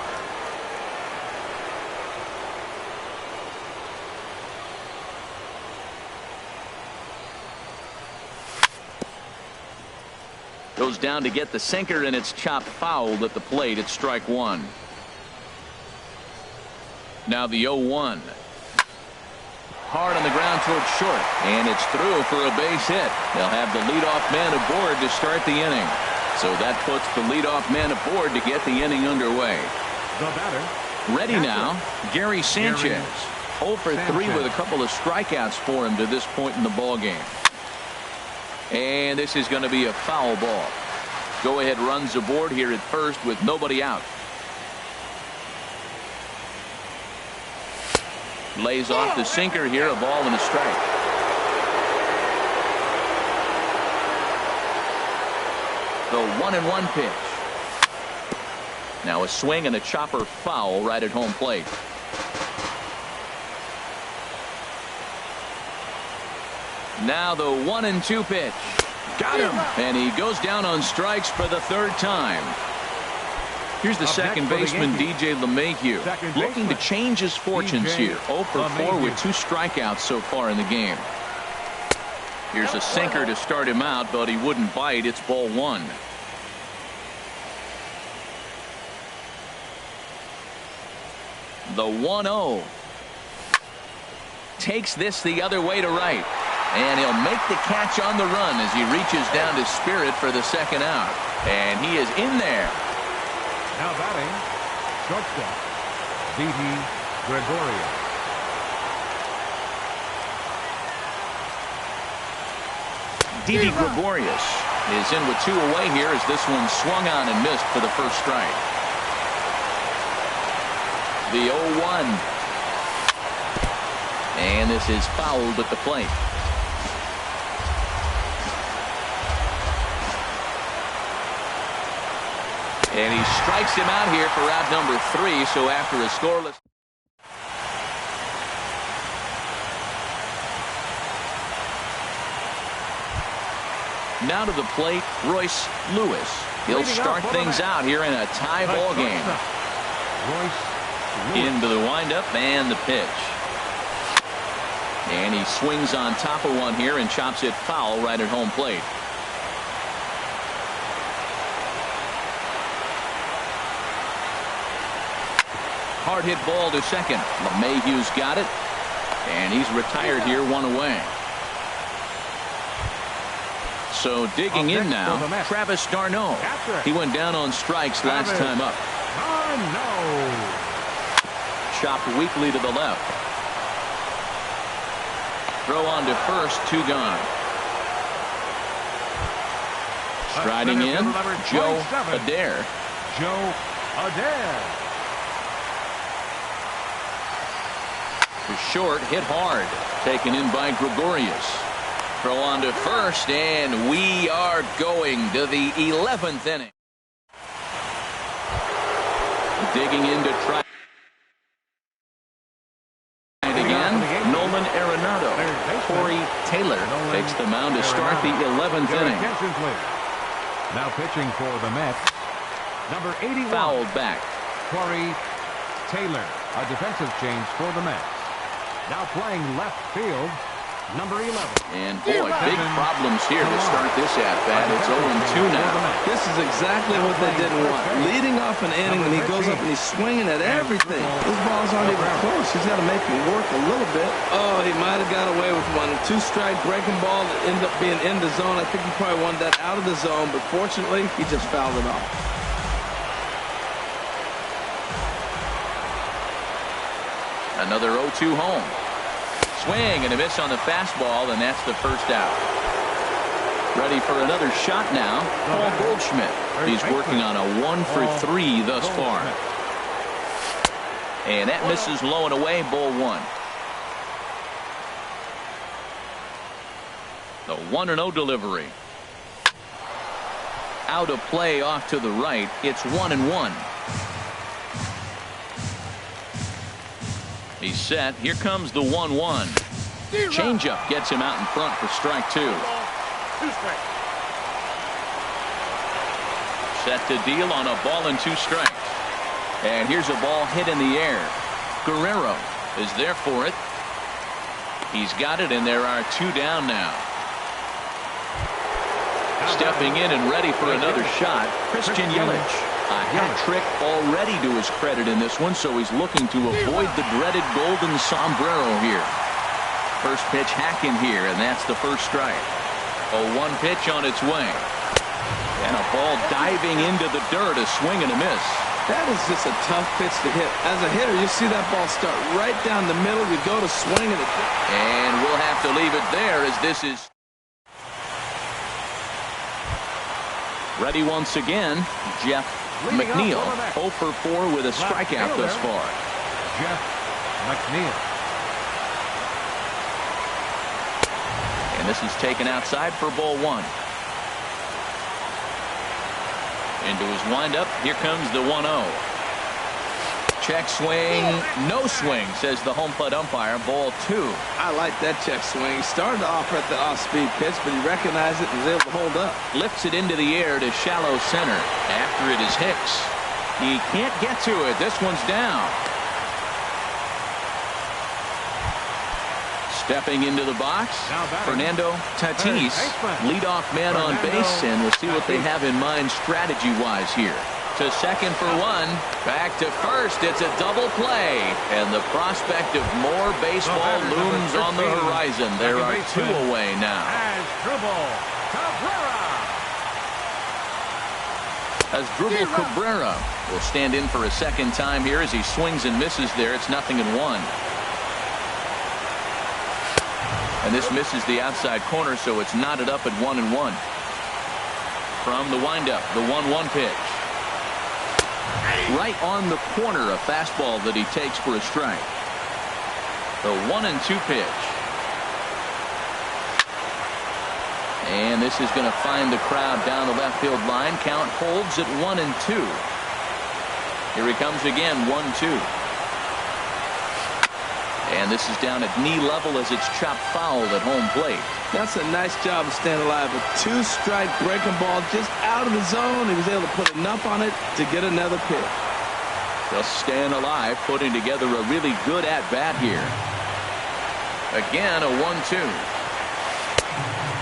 Goes down to get the sinker, and it's chopped fouled at the plate. It's strike 1. Now the 0-1. Hard on the ground towards short, and it's through for a base hit. They'll have the leadoff man aboard to start the inning. So that puts the leadoff man aboard to get the inning underway. The batter. Ready now, Gary Sanchez. 0 for 3 with a couple of strikeouts for him to this point in the ball game. And this is going to be a foul ball. Go ahead runs aboard here at first with nobody out. Lays off the sinker here, a ball and a strike. The 1-1 pitch. Now a swing and a chopper foul right at home plate. Now the 1-2 pitch. Got him. And he goes down on strikes for the 3rd time. Here's the Up second next for the baseman, Yankees. DJ LeMahieu, Second looking to baseman, change his fortunes DJ here. 0 for 4 LeMahieu. with 2 strikeouts so far in the game. Here's a sinker to start him out, but he wouldn't bite. It's ball 1. The 1-0. Takes this the other way to right. And he'll make the catch on the run as he reaches down to Spirit for the 2nd out. And he is in there. Now batting, shortstop, Didi Gregorius. Didi Gregorius is in with 2 away here as this one swung on and missed for the first strike. The 0-1. And this is fouled at the plate. And he strikes him out here for out number 3. So after a scoreless. Now to the plate, Royce Lewis. He'll start things out here in a tie ball game. Royce Lewis. Into the windup and the pitch. And he swings on top of one here and chops it foul right at home plate. Hard hit ball to second. LeMahieu's got it. And he's retired here 1 away. So digging in now, Travis d'Arnaud. He went down on strikes last time up. Chopped weakly to the left. Throw on to first, 2 gone. Striding in, Joe Adair. Joe Adair. To short, hit hard. Taken in by Gregorius. Throw on to first, and we are going to the 11th inning. Digging in to try again. Nolan Arenado. Corey Taylor takes the mound to start the 11th inning. Now pitching for the Mets, number 81. Fouled back. Corey Taylor, a defensive change for the Mets. Now playing left field, number 11. And boy, big problems here to start this at-bat. It's 0-2 now. This is exactly what they didn't want. Leading off an inning, and he goes up and he's swinging at everything. His balls aren't even close. He's got to make him work a little bit. Oh, he might have got away with one. 2-strike breaking ball that ended up being in the zone. I think he probably wanted that out of the zone, but fortunately, he just fouled it off. Another 0-2 home. Swing and a miss on the fastball, and that's the first out. Ready for another shot now, Paul Goldschmidt. He's working on a 1-for-3 thus far. And that misses low and away, ball 1. The 1-0 delivery. Out of play off to the right. It's 1-1. He's set. Here comes the 1-1. Changeup gets him out in front for strike 2. Set to deal on a ball and 2 strikes. And here's a ball hit in the air. Guerrero is there for it. He's got it, and there are 2 down now. Stepping in and ready for another shot, Christian Yelich. A hat trick already to his credit in this one, so he's looking to avoid the dreaded golden sombrero here. First pitch hacking here, and that's the first strike. A 1 pitch on its way. And a ball diving into the dirt, a swing and a miss. That is just a tough pitch to hit. As a hitter, you see that ball start right down the middle. You go to swing and And we'll have to leave it there as this is ready once again. Jeff McNeil, 0-for-4 with a strikeout thus far. Jeff McNeil. And this is taken outside for ball 1. Into his windup. Here comes the 1-0. Check swing. No swing, says the home plate umpire. Ball 2. I like that check swing. He started off at the off-speed pitch, but he recognized it and was able to hold up. Lifts it into the air to shallow center. After it is Hicks. He can't get to it. This one's down. Stepping into the box, Fernando Tatis, leadoff man on base, and we'll see what they have in mind strategy-wise here. To second for 1, back to first. It's a double play, and the prospect of more baseball looms on the horizon. There are 2 away now. Asdrubal Cabrera will stand in for a second time here as he swings and misses there. It's 0-1. And this misses the outside corner, so it's knotted up at 1-1. From the windup, the 1-1 pitch. Right on the corner, a fastball that he takes for a strike. The 1-2 pitch. And this is going to find the crowd down the left field line. Count holds at 1-2. Here he comes again, 1-2. And this is down at knee level as it's chopped foul at home plate. That's a nice job of staying alive. A 2-strike breaking ball just out of the zone. He was able to put enough on it to get another pitch. Just staying alive, putting together a really good at-bat here. Again, a 1-2.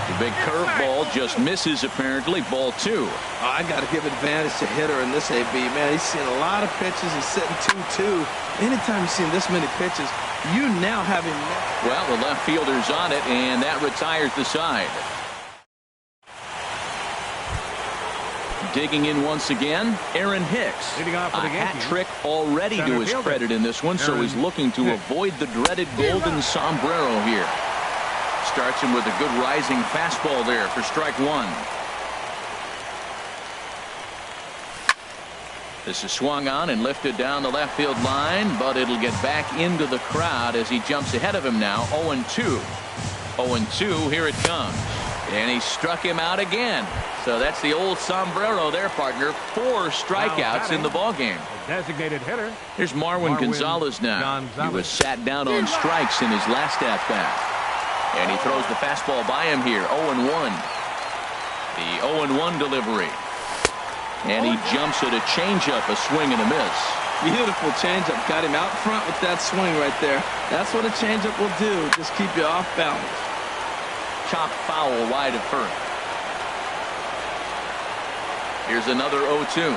The big curveball just misses, apparently. Ball 2. I got to give advantage to hitter in this AB. Man, he's seen a lot of pitches. He's sitting 2-2. Anytime you've seen this many pitches, you now have him. Well, the left fielder's on it, and that retires the side. Digging in once again, Aaron Hicks. Leading off for the a hat Yankees, trick already to his credit in this one, so he's looking to avoid the dreaded golden sombrero here. Starts him with a good rising fastball there for strike 1. This is swung on and lifted down the left field line, but it'll get back into the crowd as he jumps ahead of him now. 0-2. 0-2, here it comes. And he struck him out again. So that's the old sombrero there, partner. 4 strikeouts in the ballgame. Designated hitter. Here's Marwin Gonzalez now. He was sat down on strikes in his last at-bat. And he throws the fastball by him here. 0-1. The 0-1 delivery. And he jumps at a changeup, a swing and a miss. Beautiful changeup. Got him out front with that swing right there. That's what a changeup will do. Just keep you off balance. Chop foul wide of first. Here's another 0-2.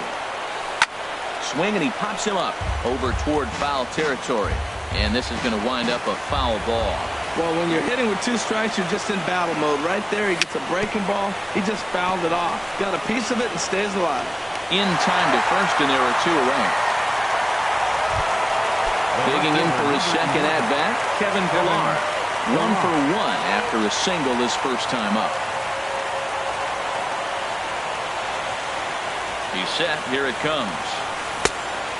Swing and he pops him up over toward foul territory. And this is going to wind up a foul ball. Well, when you're hitting with 2 strikes, you're just in battle mode. Right there, he gets a breaking ball. He just fouled it off. Got a piece of it and stays alive. In time to first, and there are 2 away. Digging in for his second at-bat, Kevin Pillar. 1 for 1 after a single his first time up. He's set. Here it comes.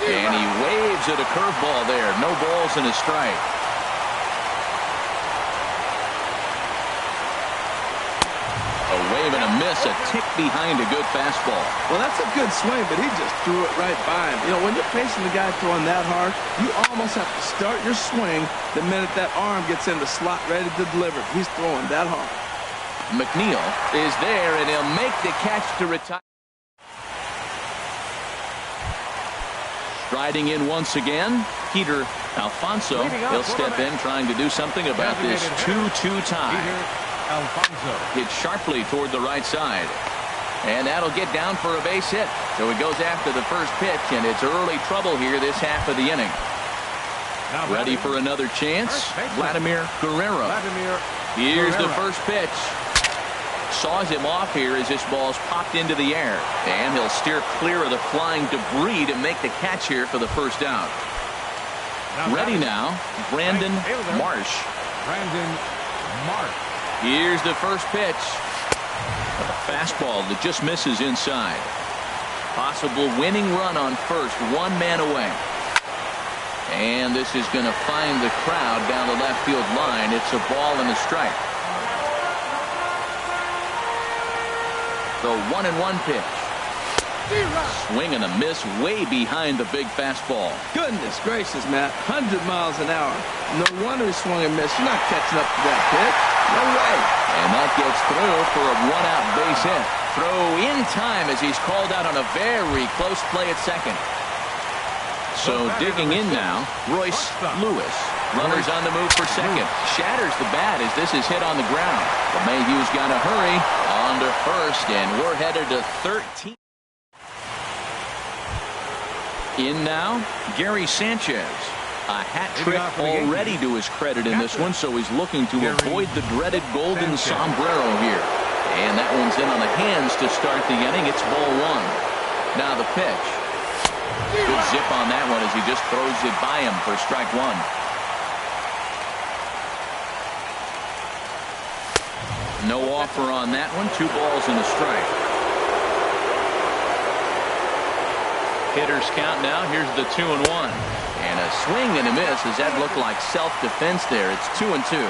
And he waves at a curveball there. No balls and a strike. A wave and a miss, a tick behind a good fastball. Well, that's a good swing, but he just threw it right by him. You know, when you're facing the guy throwing that hard, you almost have to start your swing the minute that arm gets in the slot ready to deliver. He's throwing that hard. McNeil is there, and he'll make the catch to retire. Striding in once again, Peter Alfonso. He'll step in trying to do something about this 2-2 tie. Hit sharply toward the right side. And that'll get down for a base hit. So he goes after the first pitch, and it's early trouble here this half of the inning. Ready for another chance, Vladimir Guerrero. Here's the first pitch. Saws him off here as this ball's popped into the air. And he'll steer clear of the flying debris to make the catch here for the first out. Ready now, Brandon Marsh. Here's the first pitch. A fastball that just misses inside. Possible winning run on first, 1 man away. And this is going to find the crowd down the left field line. It's a ball and a strike. The 1-1 pitch. Swing and a miss way behind the big fastball. Goodness gracious, Matt. 100 miles an hour. No wonder he swung and missed. You're not catching up to that pitch. No way. And that gets through for a 1-out base hit. Throw in time as he's called out on a very close play at second. So digging in now, Royce Lewis. Runners on the move for second. Shatters the bat as this is hit on the ground. LeMahieu's got to hurry on to first, and we're headed to 13. In now, Gary Sanchez. A hat trick already to his credit in this one, so he's looking to avoid the dreaded golden sombrero here. And that one's in on the hands to start the inning. It's ball 1. Now the pitch. Good zip on that one as he just throws it by him for strike 1. No offer on that one. 2 balls and a strike. Hitters count now. Here's the 2-1. And a swing and a miss. Does that look like self-defense there? It's 2-2.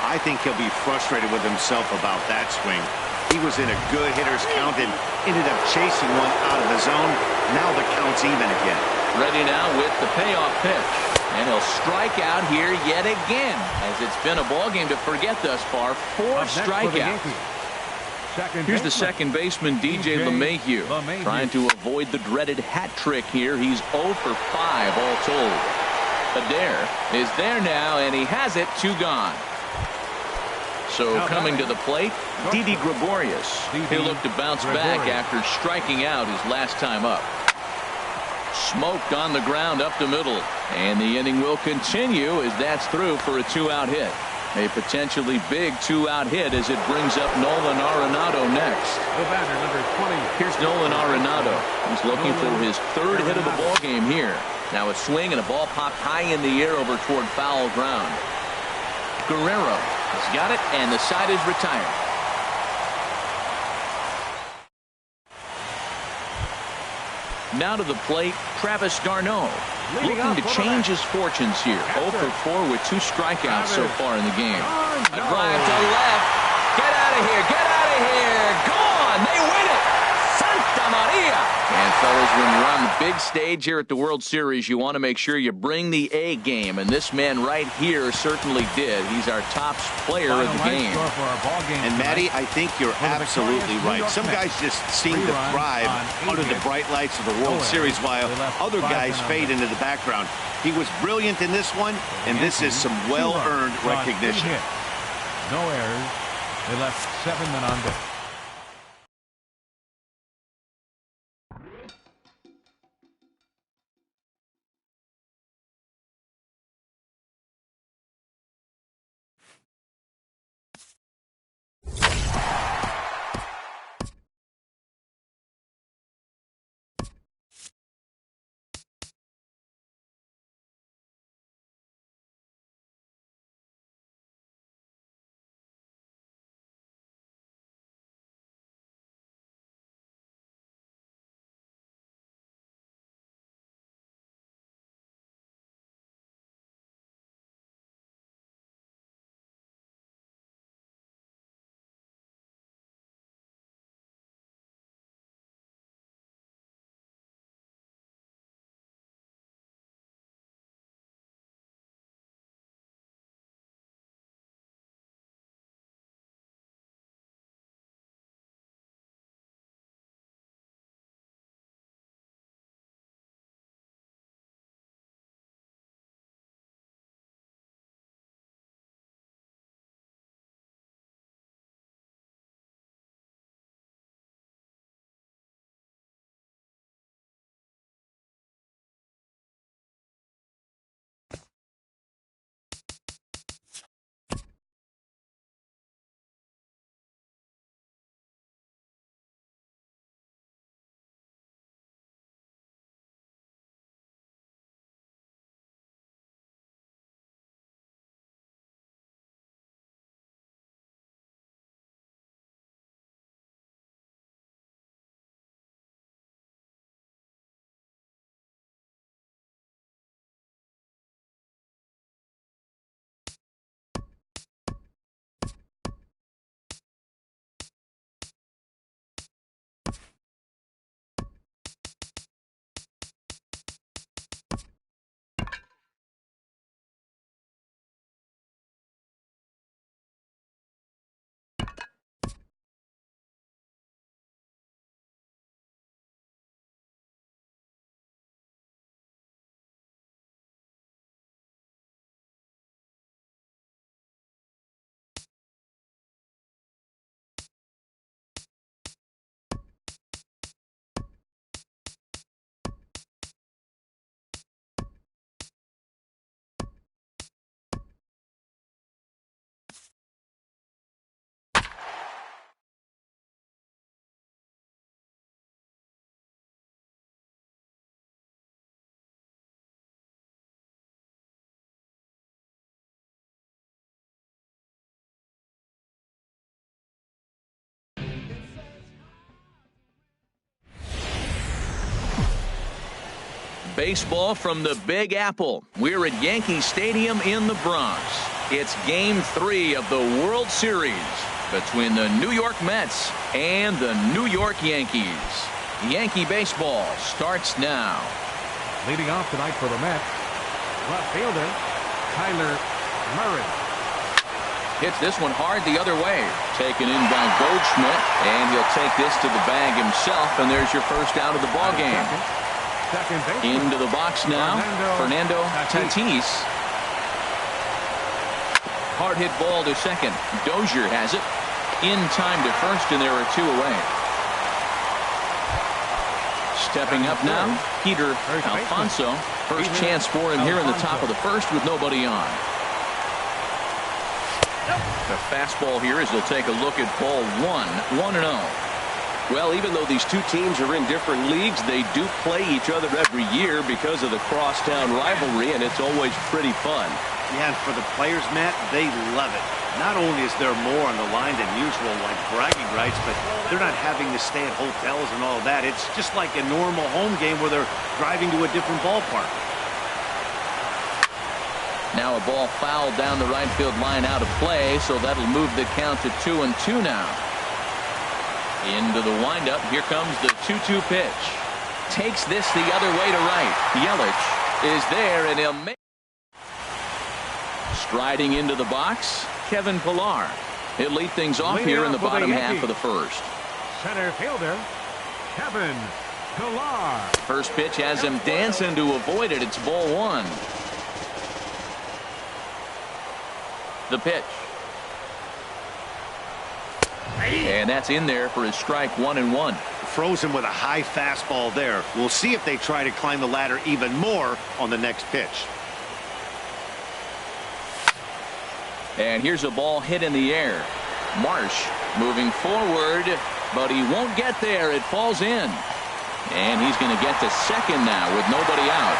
I think he'll be frustrated with himself about that swing. He was in a good hitter's count and ended up chasing one out of the zone. Now the count's even again. Ready now with the payoff pitch. And he'll strike out here yet again, as it's been a ball game to forget thus far. 4 strikeouts. Here's the second baseman, DJ LeMahieu, trying to avoid the dreaded hat trick here. He's 0 for 5 all told. Adair is there now, and he has it. 2 gone. So coming to the plate, Didi Gregorius. He'll look to bounce back after striking out his last time up. Smoked on the ground up the middle. And the inning will continue as that's through for a 2-out hit. A potentially big 2-out hit as it brings up Nolan Arenado next. The batter, number 20. Here's Nolan Arenado. He's looking for his 3rd hit of the ball game here. Now a swing and a ball popped high in the air over toward foul ground. Guerrero has got it, and the side is retired. Now to the plate, Travis d'Arnaud. Looking to change his fortunes here. 0 for 4 with 2 strikeouts so far in the game. A drive to left. Get out of here. Get out of here. Gone. They win it. Santa Maria. And fellas, when you're on the big stage here at the World Series, you want to make sure you bring the A game, and this man right here certainly did. He's our top player of the game. And Matty, I think you're absolutely right. Some guys just seem to thrive under the bright lights of the World Series while other guys fade into the background. He was brilliant in this one, and this is some well-earned recognition. No errors. They left 7 men on base. Baseball from the Big Apple. We're at Yankee Stadium in the Bronx. It's Game 3 of the World Series between the New York Mets and the New York Yankees. Yankee baseball starts now. Leading off tonight for the Mets, left fielder Kyler Murray. Hits this one hard the other way. Taken in by Goldschmidt, and he'll take this to the bag himself, and there's your first out of the ball game. Into the box now, Fernando Tatis. Hard hit ball to second. Dozier has it. In time to first, and there are 2 away. Stepping up now, Peter Alfonso. First chance for him here in the top of the first with nobody on. The fastball here as they'll take a look at ball 1, 1-0. Well, even though these two teams are in different leagues, they do play each other every year because of the crosstown rivalry, and it's always pretty fun. Yeah, and for the players, Matt, they love it. Not only is there more on the line than usual, like bragging rights, but they're not having to stay at hotels and all that. It's just like a normal home game where they're driving to a different ballpark. Now a ball fouled down the right field line out of play, so that'll move the count to 2-2 now. Into the windup. Here comes the 2-2 pitch. Takes this the other way to right. Yelich is there, and he'll make. Striding into the box, Kevin Pillar. He'll lead things off here in the bottom half of the first. Center fielder, Kevin Pillar. First pitch has him dancing to avoid it. It's ball one. The pitch. And that's in there for his strike 1-1. Frozen with a high fastball there. We'll see if they try to climb the ladder even more on the next pitch. And here's a ball hit in the air. Marsh moving forward, but he won't get there. It falls in. And he's going to get to second now with nobody out.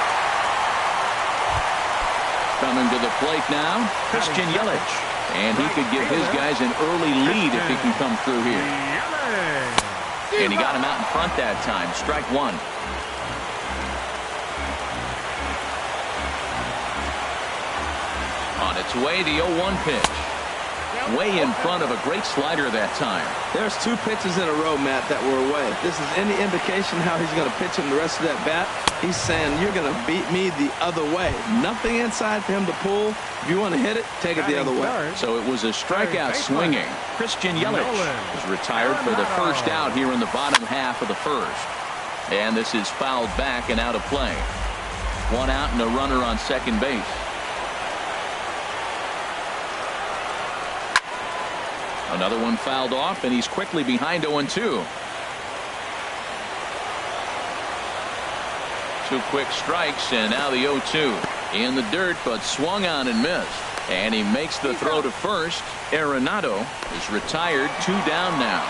Coming to the plate now, Christian Yelich. And he could give his guys an early lead if he can come through here. And he got him out in front that time. Strike one. On its way, the 0-1 pitch. Way in front of a great slider that time. There's two pitches in a row, Matt, that were away. If this is any indication how he's going to pitch him the rest of that bat, he's saying you're going to beat me the other way. Nothing inside for him to pull. If you want to hit it, take it the other way. So it was a strikeout swinging. Christian Yelich is retired for the first out here in the bottom half of the first. And this is fouled back and out of play. One out and a runner on second base. Another one fouled off, and he's quickly behind 0-2. Two quick strikes, and now the 0-2. In the dirt, but swung on and missed. And he makes the throw to first. Arenado is retired, 2 down now.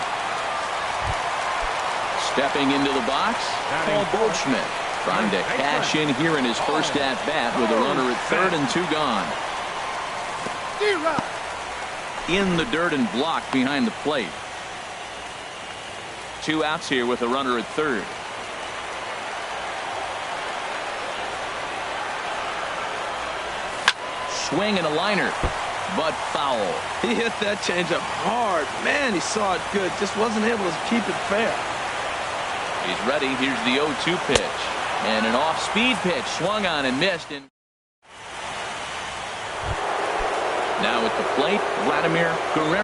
Stepping into the box, Paul Goldschmidt trying to cash in here in his first at-bat with a runner at third and 2 gone. In the dirt and blocked behind the plate. 2 outs here with a runner at third. Swing and a liner, but foul. He hit that changeup hard. Man, he saw it good. Just wasn't able to keep it fair. He's ready. Here's the 0-2 pitch. And an off-speed pitch. Swung on and missed. Now at the plate, Vladimir Guerrero.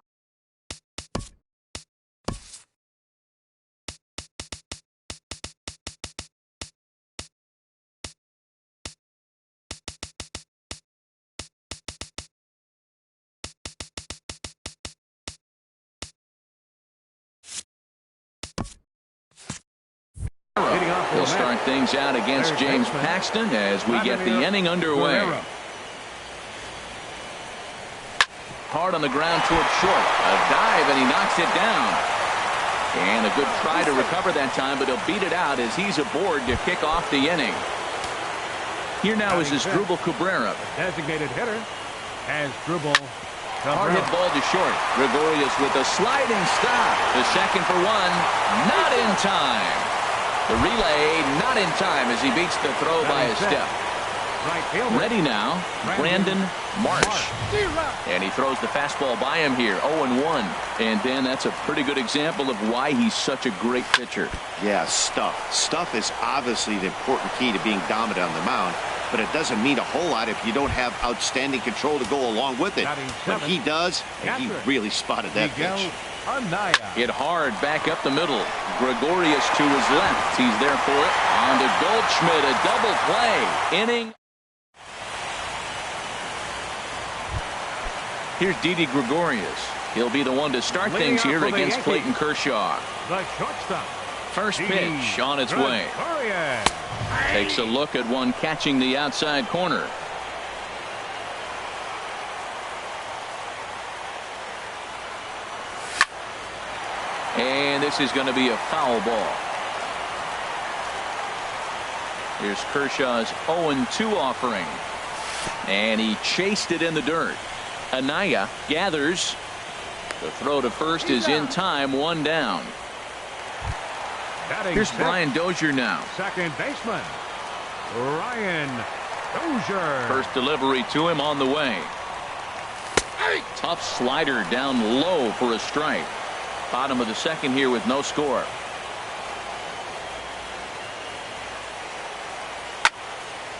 He'll start things out against James Paxton as we get the inning underway. Hard on the ground towards short. A dive, and he knocks it down. And a good try to recover that time, but he'll beat it out as he's aboard to kick off the inning. Here now is Asdrubal Cabrera. Designated hitter as Asdrubal Cabrera. Hard hit ball to short. Gregorius with a sliding stop. The second for one. Not in time. The relay not in time as he beats the throw by a step. Ready now, Brandon Marsh. And he throws the fastball by him here, 0-1. And Dan, that's a pretty good example of why he's such a great pitcher. Yeah, stuff. Stuff is obviously the important key to being dominant on the mound, but it doesn't mean a whole lot if you don't have outstanding control to go along with it. But he does, and he really spotted that pitch. Hit hard back up the middle. Gregorius to his left. He's there for it. On to Goldschmidt, a double play. Inning. Here's Didi Gregorius. He'll be the one to start things here against Clayton Kershaw. The shortstop. First pitch on its way. Takes a look at one catching the outside corner. And this is going to be a foul ball. Here's Kershaw's 0-2 offering. And he chased it in the dirt. Anaya gathers. The throw to first is in time, 1 down. Here's Brian Dozier now. Second baseman, Brian Dozier. First delivery to him on the way. Tough slider down low for a strike. Bottom of the second here with no score.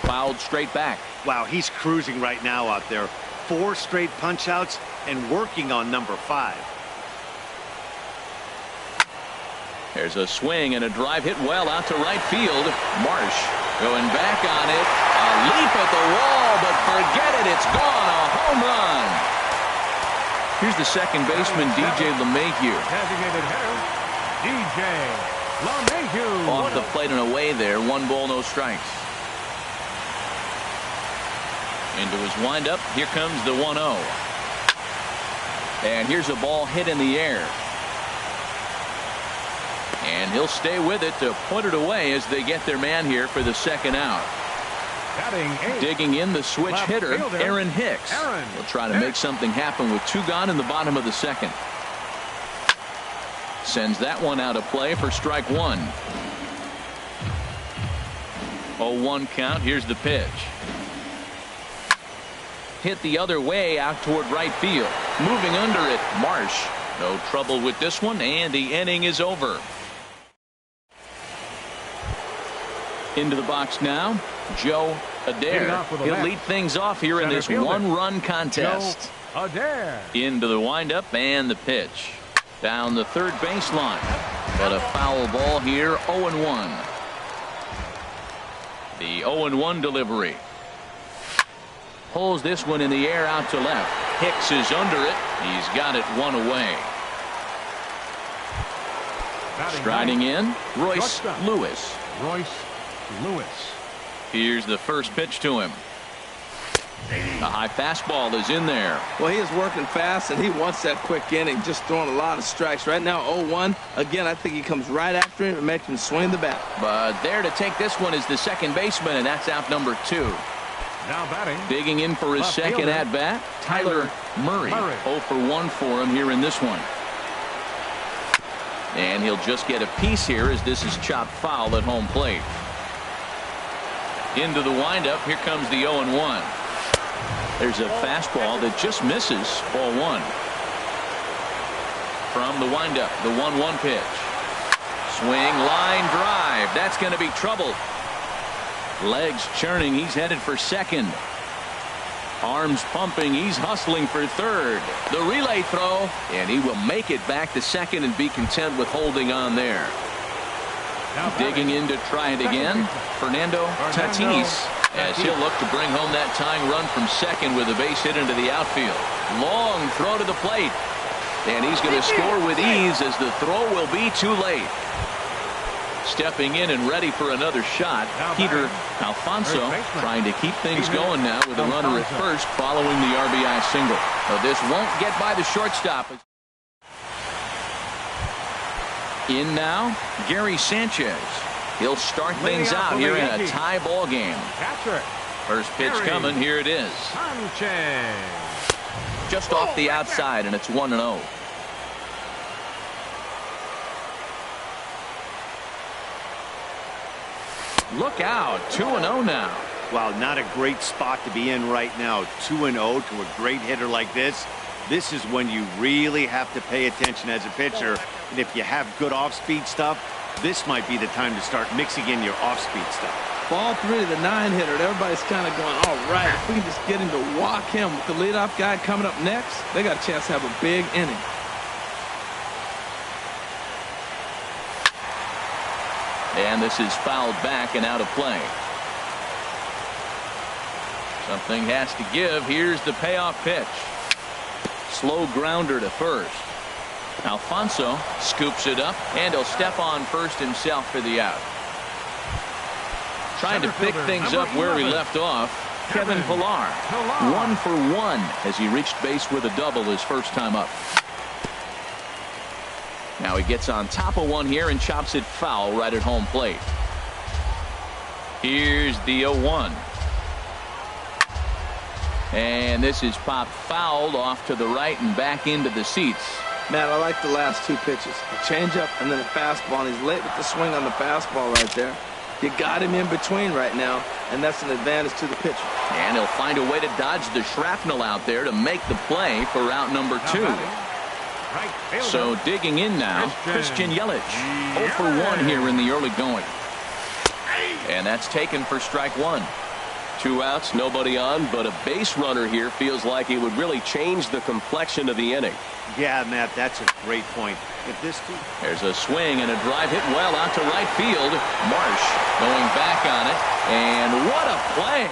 Fouled straight back. Wow, he's cruising right now out there. 4 straight punch-outs and working on number 5. There's a swing and a drive hit well out to right field. Marsh going back on it. A leap at the wall, but forget it. It's gone. A home run. Here's the second baseman, DJ LeMahieu. Designated hitter, DJ LeMahieu. Off the plate and away there. 1 ball, no strikes. Into his windup. Here comes the 1-0. And here's a ball hit in the air. And he'll stay with it to put it away as they get their man here for the second out. Digging in the switch hitter, Aaron Hicks. He'll try to make something happen with 2 gone in the bottom of the second. Sends that one out of play for strike 1. 0-1 count. Here's the pitch. Hit the other way out toward right field. Moving under it, Marsh. No trouble with this one, and the inning is over. Into the box now, Joe Adair. He'll lead things off here in this 1-run contest. Into the windup and the pitch. Down the third baseline. But a foul ball here, 0-1. The 0-1 delivery. Pulls this one in the air out to left. Hicks is under it. He's got it 1 away. Striding in, Royce Lewis. Here's the first pitch to him. A high fastball is in there. Well, he is working fast, and he wants that quick inning, just throwing a lot of strikes. Right now, 0-1. Again, I think he comes right after him and makes him swing the bat. But there to take this one is the second baseman, and that's out number 2. Now batting. Digging in for his second at-bat, Tyler Murray. 0 for 1 for him here in this one. And he'll just get a piece here as this is chopped foul at home plate. Into the windup. Here comes the 0-1. There's a fastball that just misses. Ball 1. From the windup, the 1-1 pitch. Swing, line drive. That's going to be trouble. Legs churning. He's headed for second. Arms pumping. He's hustling for third. The relay throw, and he will make it back to second and be content with holding on there. Digging in to try it again, Fernando Tatis, as he'll look to bring home that tying run from second with a base hit into the outfield. Long throw to the plate, and he's going to score with ease as the throw will be too late. Stepping in and ready for another shot, Peter Alfonso trying to keep things going now with a runner at first following the RBI single. Now this won't get by the shortstop. In now, Gary Sanchez. He'll start things out here in a tie ball game. First pitch coming. Here it is. Just off the outside, and it's 1-0. Look out, 2-0 now. Wow, not a great spot to be in right now. 2-0 to a great hitter like this. This is when you really have to pay attention as a pitcher. And if you have good off-speed stuff, this might be the time to start mixing in your off-speed stuff. Ball 3, the 9-hitter. Everybody's kind of going, all right, if we can just get him to walk him with the leadoff guy coming up next, they got a chance to have a big inning. And this is fouled back and out of play. Something has to give. Here's the payoff pitch. Slow grounder to first. Alfonso scoops it up, and he'll step on first himself for the out. Trying to pick things up where he left off, Kevin Pillar. 1 for 1 as he reached base with a double his first time up. Now he gets on top of one here and chops it foul right at home plate. Here's the 0-1. And this is popped fouled off to the right and back into the seats. Matt, I like the last 2 pitches. A changeup and then a fastball. And he's late with the swing on the fastball right there. You got him in between right now, and that's an advantage to the pitcher. And he'll find a way to dodge the shrapnel out there to make the play for out number 2. Right fielder. So digging in now, Christian Yelich. 0 for 1 here in the early going. And that's taken for strike one. 2 outs, nobody on, but a base runner here feels like it would really change the complexion of the inning. Yeah, Matt, that's a great point. If this team... There's a swing and a drive hit well out to right field. Marsh going back on it. And what a play.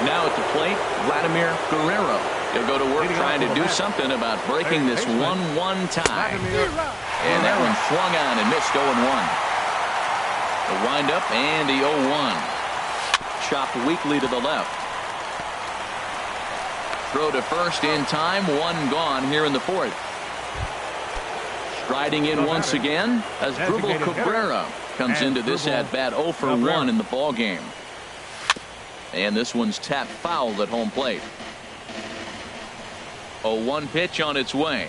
Now at the plate, Vladimir Guerrero. He'll go to work trying to do something about breaking this 1-1 tie. And that one swung on and missed 0-1. The windup and the 0-1. Chopped weakly to the left. Throw to first in time. 1 gone here in the 4th. Striding in once again as Asdrubal Cabrera comes into this at-bat 0 for 1 in the ball game. And this one's tapped foul at home plate. 0-1 pitch on its way.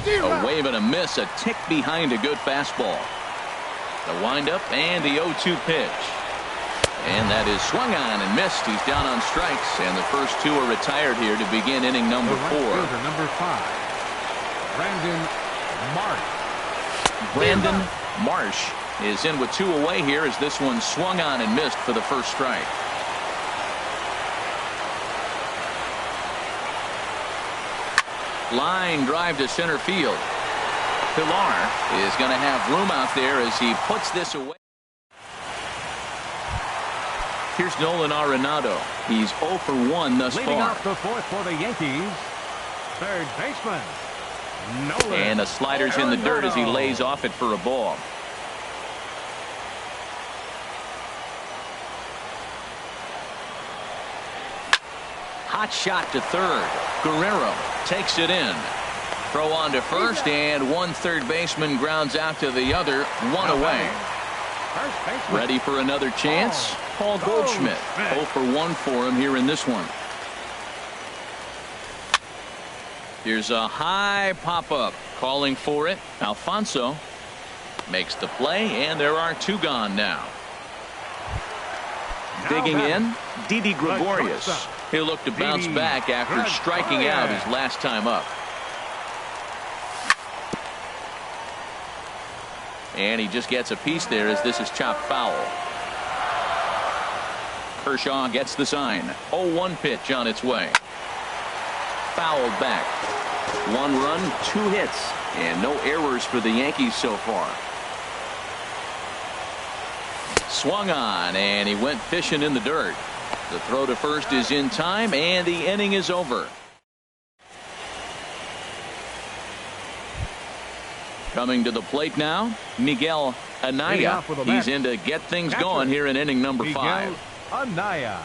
A wave and a miss, a tick behind a good fastball. The windup and the 0-2 pitch. And that is swung on and missed. He's down on strikes, and the first 2 are retired here to begin inning number 4. Number 5, Brandon Marsh. Brandon Marsh is in with 2 away here as this one swung on and missed for the first strike. Line drive to center field. Pilar is going to have room out there as he puts this away. Here's Nolan Arenado. He's 0 for 1 thus Leading far. off the 4th for the Yankees, third baseman, Nolan And the slider's in the dirt as he lays off it for a ball. Hot shot to third. Guerrero takes it in. Throw on to first, and 1 third baseman grounds out to the other. 1 away. Ready for another chance? Paul Goldschmidt. 0 for 1 for him here in this one. Here's a high pop-up. Calling for it. Alfonso makes the play, and there are 2 gone now. Digging in, Didi Gregorius. He'll look to bounce back after striking out his last time up. And he just gets a piece there as this is chopped foul. Kershaw gets the sign. 0-1 pitch on its way. Fouled back. 1 run, 2 hits, and no errors for the Yankees so far. Swung on, and he went fishing in the dirt. The throw to first is in time, and the inning is over. Coming to the plate now, Miguel Anaya. He's in to get things going here in inning number 5. Anaya.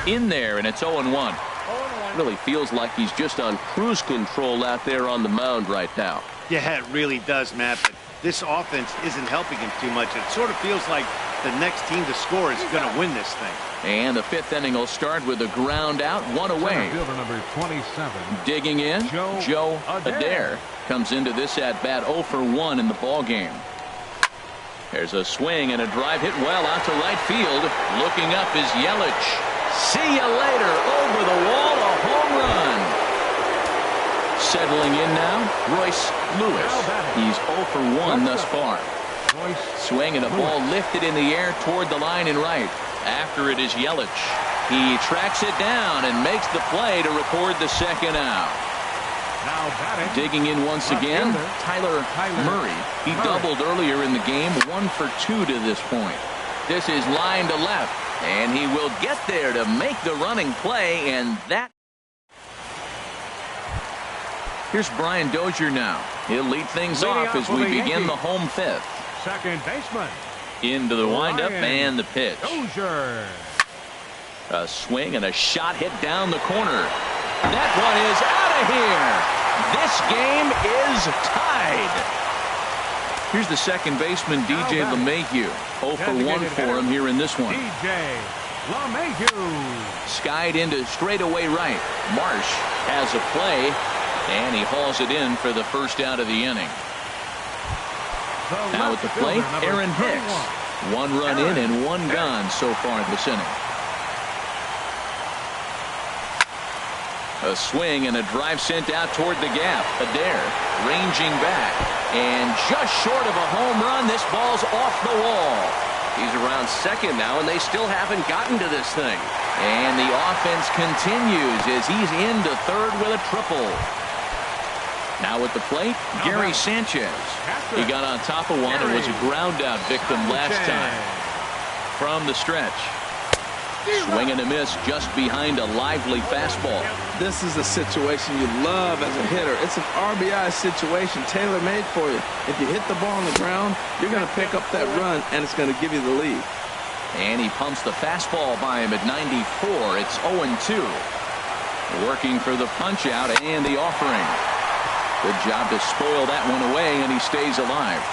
In there, and it's 0-1. Really feels like he's just on cruise control out there on the mound right now. Yeah, it really does, Matt. But this offense isn't helping him too much. It sort of feels like the next team to score is going to win this thing. And the 5th inning will start with a ground out, 1 away. Fielder number 27. Digging in, Joe Adair comes into this at bat 0 for 1 in the ball game. There's a swing and a drive hit well out to right field. Looking up is Yelich. See you later. Over the wall, a home run. Settling in now, Royce Lewis. He's 0 for 1 thus far. Swing and a ball lifted in the air toward the line and right. After it is Yelich. He tracks it down and makes the play to record the 2nd out. Digging in once again, Tyler Murray. He doubled earlier in the game, 1 for 2 to this point. This is line to left, and he will get there to make the running play, and that. Here's Brian Dozier now. He'll lead things off as we begin the home 5th. Second baseman. Into the windup and the pitch. Dozier. A swing and a shot hit down the corner. That one is out of here. This game is tied. Here's the second baseman, DJ LeMahieu. 0 for 1 for him here in this one. DJ LeMahieu. Skied into straightaway right. Marsh has a play, and he hauls it in for the first out of the inning. Now at the plate, Aaron Hicks. 1 run in and 1 gone so far this inning. A swing and a drive sent out toward the gap. Adair ranging back. And just short of a home run, this ball's off the wall. He's around second now, and they still haven't gotten to this thing. And the offense continues as he's into third with a triple. Now at the plate, Gary Sanchez. He got on top of one and was a ground out victim last time. From the stretch. Swing and a miss just behind a lively fastball. This is a situation you love as a hitter. It's an RBI situation tailor-made for you. If you hit the ball on the ground, you're going to pick up that run, and it's going to give you the lead. And he pumps the fastball by him at 94. It's 0-2. Working for the punch out and the offering. Good job to spoil that one away, and he stays alive.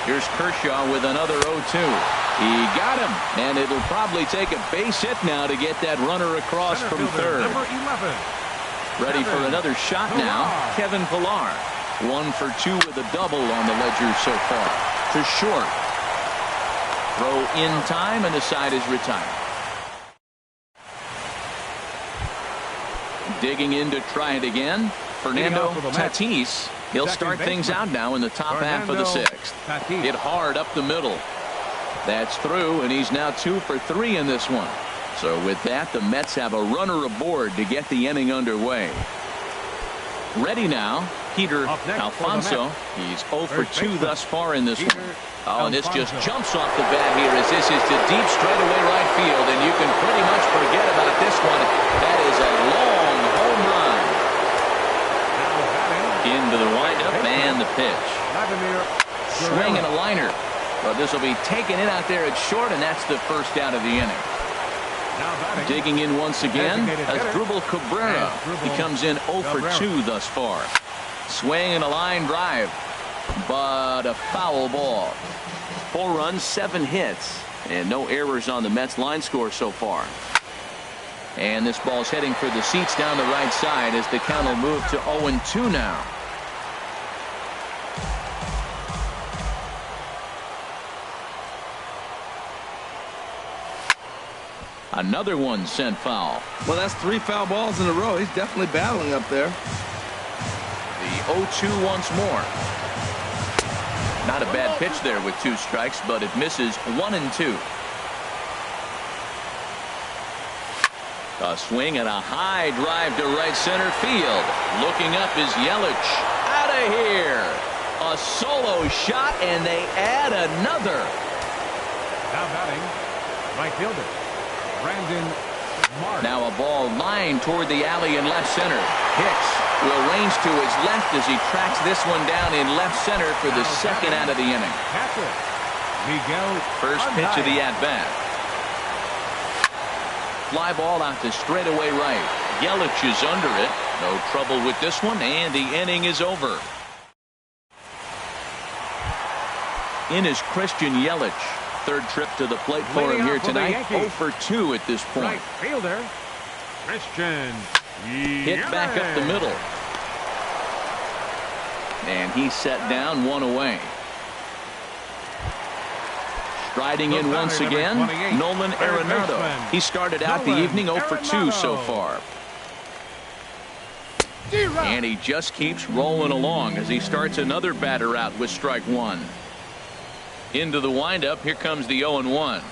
Here's Kershaw with another 0-2. He got him, and it'll probably take a base hit now to get that runner across from third. Number 11. Ready for another shot now, Kevin Pillar. 1 for 2 with a double on the ledger so far. To short. Throw in time, and the side is retired. Digging in to try it again, Fernando Tatis. He'll start things out now in the top half of the sixth. Hit hard up the middle. That's through, and he's now 2 for 3 in this one. So with that, the Mets have a runner aboard to get the inning underway. Ready now, Peter Alfonso. He's 0 for 2 thus far in this one. Oh, and this just jumps off the bat here as this is to deep straightaway right field, and you can pretty much forget about this one. That is a long home run. Into the windup and the pitch. Swing and a liner. But this will be taken in out there at short, and that's the first out of the inning. Digging in once again as Drupal Cabrera. He comes in 0 for 2 thus far. Swing and a line drive, but a foul ball. 4 runs, 7 hits, and no errors on the Mets line score so far. And this ball's heading for the seats down the right side as the count will move to 0-2 now. Another one sent foul. Well, that's 3 foul balls in a row. He's definitely battling up there. The 0-2 once more. Not a bad pitch there with 2 strikes, but it misses 1-2. A swing and a high drive to right center field. Looking up is Yelich. Out of here. A solo shot, and they add another. Now batting, right fielder, Brandon Mark. Now a ball lined toward the alley in left center. Hicks will range to his left as he tracks this one down in left center for the second out of the inning. Catcher, Miguel. First pitch of the at-bat. Fly ball out to straightaway right. Yelich is under it. No trouble with this one, and the inning is over. In is Christian Yelich. Third trip to the plate for him here tonight. 0 for 2 at this point. Right fielder, Christian. Hit back up the middle. And he's set down, 1 away. Striding in once again, Nolan Arenado. He started out the evening 0 for 2 so far. And he just keeps rolling along as he starts another batter out with strike 1. Into the windup, here comes the 0-1.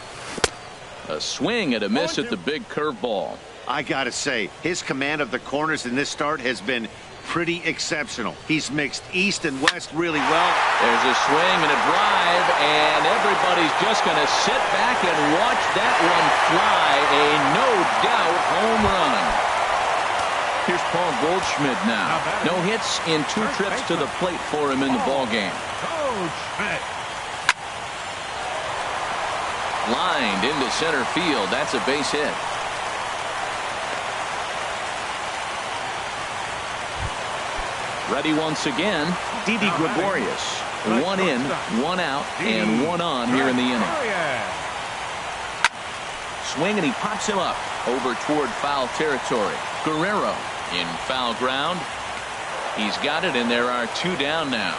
A swing and a miss at the big curveball. I gotta say, his command of the corners in this start has been pretty exceptional. He's mixed east and west really well. There's a swing and a drive, and everybody's just going to sit back and watch that one fly. A no-doubt home run. Here's Paul Goldschmidt now. No hits in 2 trips to the plate for him in the ballgame. Lined into center field. That's a base hit. Ready once again, Didi Gregorius. 1 in, 1 out, and 1 on here in the inning. Swing, and he pops him up over toward foul territory. Guerrero in foul ground. He's got it, and there are 2 down now.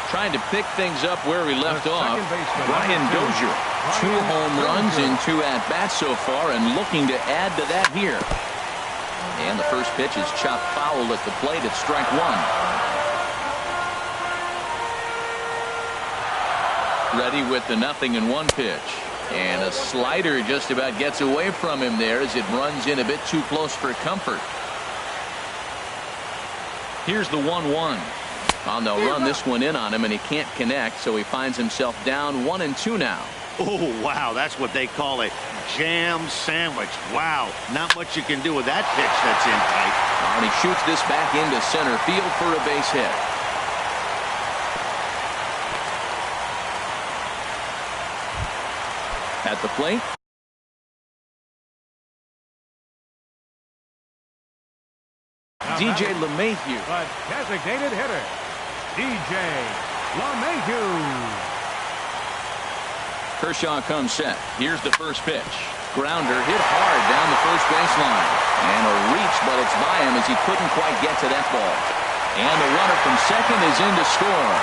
Trying to pick things up where we left off. baseman, Brian Dozier. 2 home runs in 2 at-bats so far, and looking to add to that here. And the first pitch is chopped foul at the plate at strike 1. Ready with the 0-1 pitch. And a slider just about gets away from him there as it runs in a bit too close for comfort. Here's the 1-1. Oh, they'll run this one in on him, and he can't connect, so he finds himself down 1-2 now. Oh, wow, that's what they call a jam sandwich. Wow, not much you can do with that pitch that's in tight. And he shoots this back into center field for a base hit. At the plate, DJ LeMahieu. The designated hitter, DJ LeMahieu. Kershaw comes set. Here's the first pitch. Grounder hit hard down the first baseline. And a reach, but it's by him as he couldn't quite get to that ball. And the runner from second is in to score.